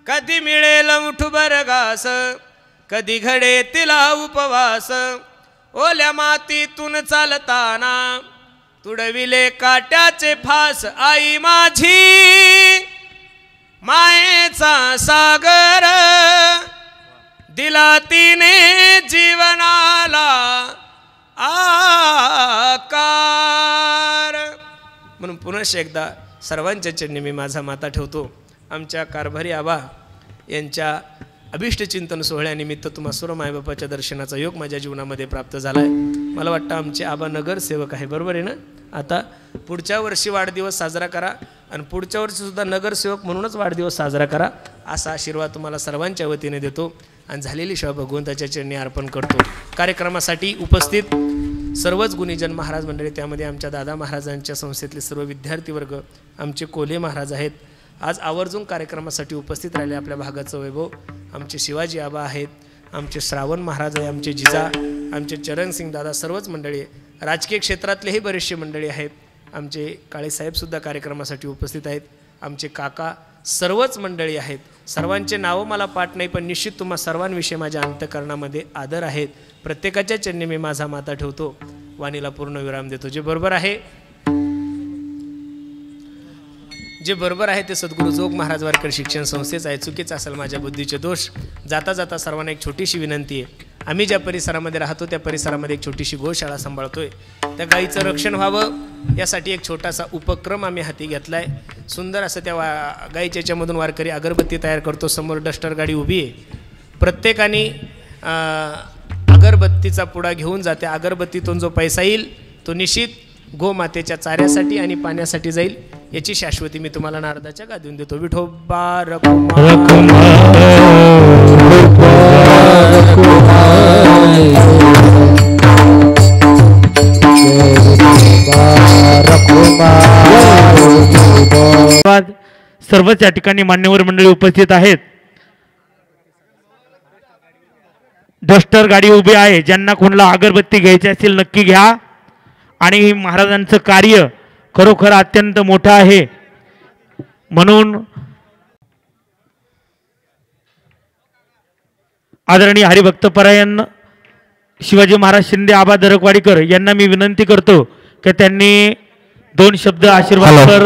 कधी मिळेल मुठभर घास, कधी घडे तिला उपवास. ओल्या मातीतून चालताना तुडविले काट्याचे फास आई माझी मायेचा सागर दिला तिने जीवनाला आकार. म्हणून पुनश्च एकदा सर्वांच्या चरणी मी माझा माता ठेवतो. आमच्या कारभारी आबा यांच्या अभिष्ट चिंतन सोहळ्यानिमित्त तुम्हा सर्व मायबापाच्या दर्शनाचा योग माझ्या जीवनामध्ये प्राप्त झाला आहे. मला वाटतं आमचे आबा नगरसेवक आहे, बरोबर आहे ना. आता पुढच्या वर्षी वाढदिवस साजरा करा आणि पुढच्या वर्षीसुद्धा नगरसेवक म्हणूनच वाढदिवस साजरा करा असा आशीर्वाद तुम्हाला सर्वांच्या वतीने देतो आणि झालेली सेवा भगवंताच्या चरणी अर्पण करतो. कार्यक्रमासाठी उपस्थित सर्वच गुणीजन महाराज मंडळी, त्यामध्ये आमच्या दादा महाराजांच्या संस्थेतले सर्व विद्यार्थी वर्ग, आमचे कोल्हे महाराज आहेत, आज आवर्जून कार्यक्रमासाठी उपस्थित राहिले. आपल्या भागाचं वैभव आमचे शिवाजी आबा आहेत, आमचे श्रावण महाराज आहे, आमचे जिजा, आमचे चरणसिंग दादा, सर्वच मंडळी, राजकीय क्षेत्रातलेही बरेचसे मंडळी आहेत. आमचे काळेसाहेबसुद्धा कार्यक्रमासाठी उपस्थित आहेत, आमचे काका, सर्वच मंडळी आहेत. सर्वांचे नावं मला पाठ नाही, पण निश्चित तुम्हा सर्वांविषयी माझ्या अंतःकरणामध्ये आदर आहेत. प्रत्येकाच्या चरणी मी माझा माता ठेवतो, वाणीला पूर्ण विराम देतो. जे बरोबर आहे ते सद्गुरू जोग महाराज वारकर शिक्षण संस्थेचं आहे. चुकीचं असेल माझ्या बुद्धीचे दोष. जाता जाता सर्वांना एक छोटीशी विनंती आहे. आम्ही ज्या परिसरामध्ये राहतो त्या परिसरामध्ये एक छोटीशी गोशाळा सांभाळतोय. त्या गाईचं रक्षण व्हावं यासाठी एक छोटासा उपक्रम आम्ही हाती घेतला आहे. सुंदर असं त्या गाईच्या याच्यामधून वारकरी अगरबत्ती तयार करतो. समोर डस्टर गाडी उभी आहे. प्रत्येकाने अगरबत्तीचा पुडा घेऊन जाते. अगरबत्तीतून जो पैसा येईल तो निश्चित गोमातेच्या चाऱ्यासाठी आणि पाण्यासाठी जाईल. याची शाश्वती मी तुम्हाला नारदाच्या गादीतून देतो. विठोबा सर्वच या ठिकाणी मान्यवर मंडळी उपस्थित आहेत. डस्टर गाडी उभी आहे. ज्यांना कोणाला अगरबत्ती घ्यायची असेल नक्की घ्या. आणि महाराजांचं कार्य खरोखर अत्यंत मोठं आहे. म्हणून आदरणीय हरिभक्तपरायण शिवाजी महाराज शिंदे आबा दरकवाडीकर यांना मी विनंती करतो की त्यांनी 2 शब्द आशीर्वाद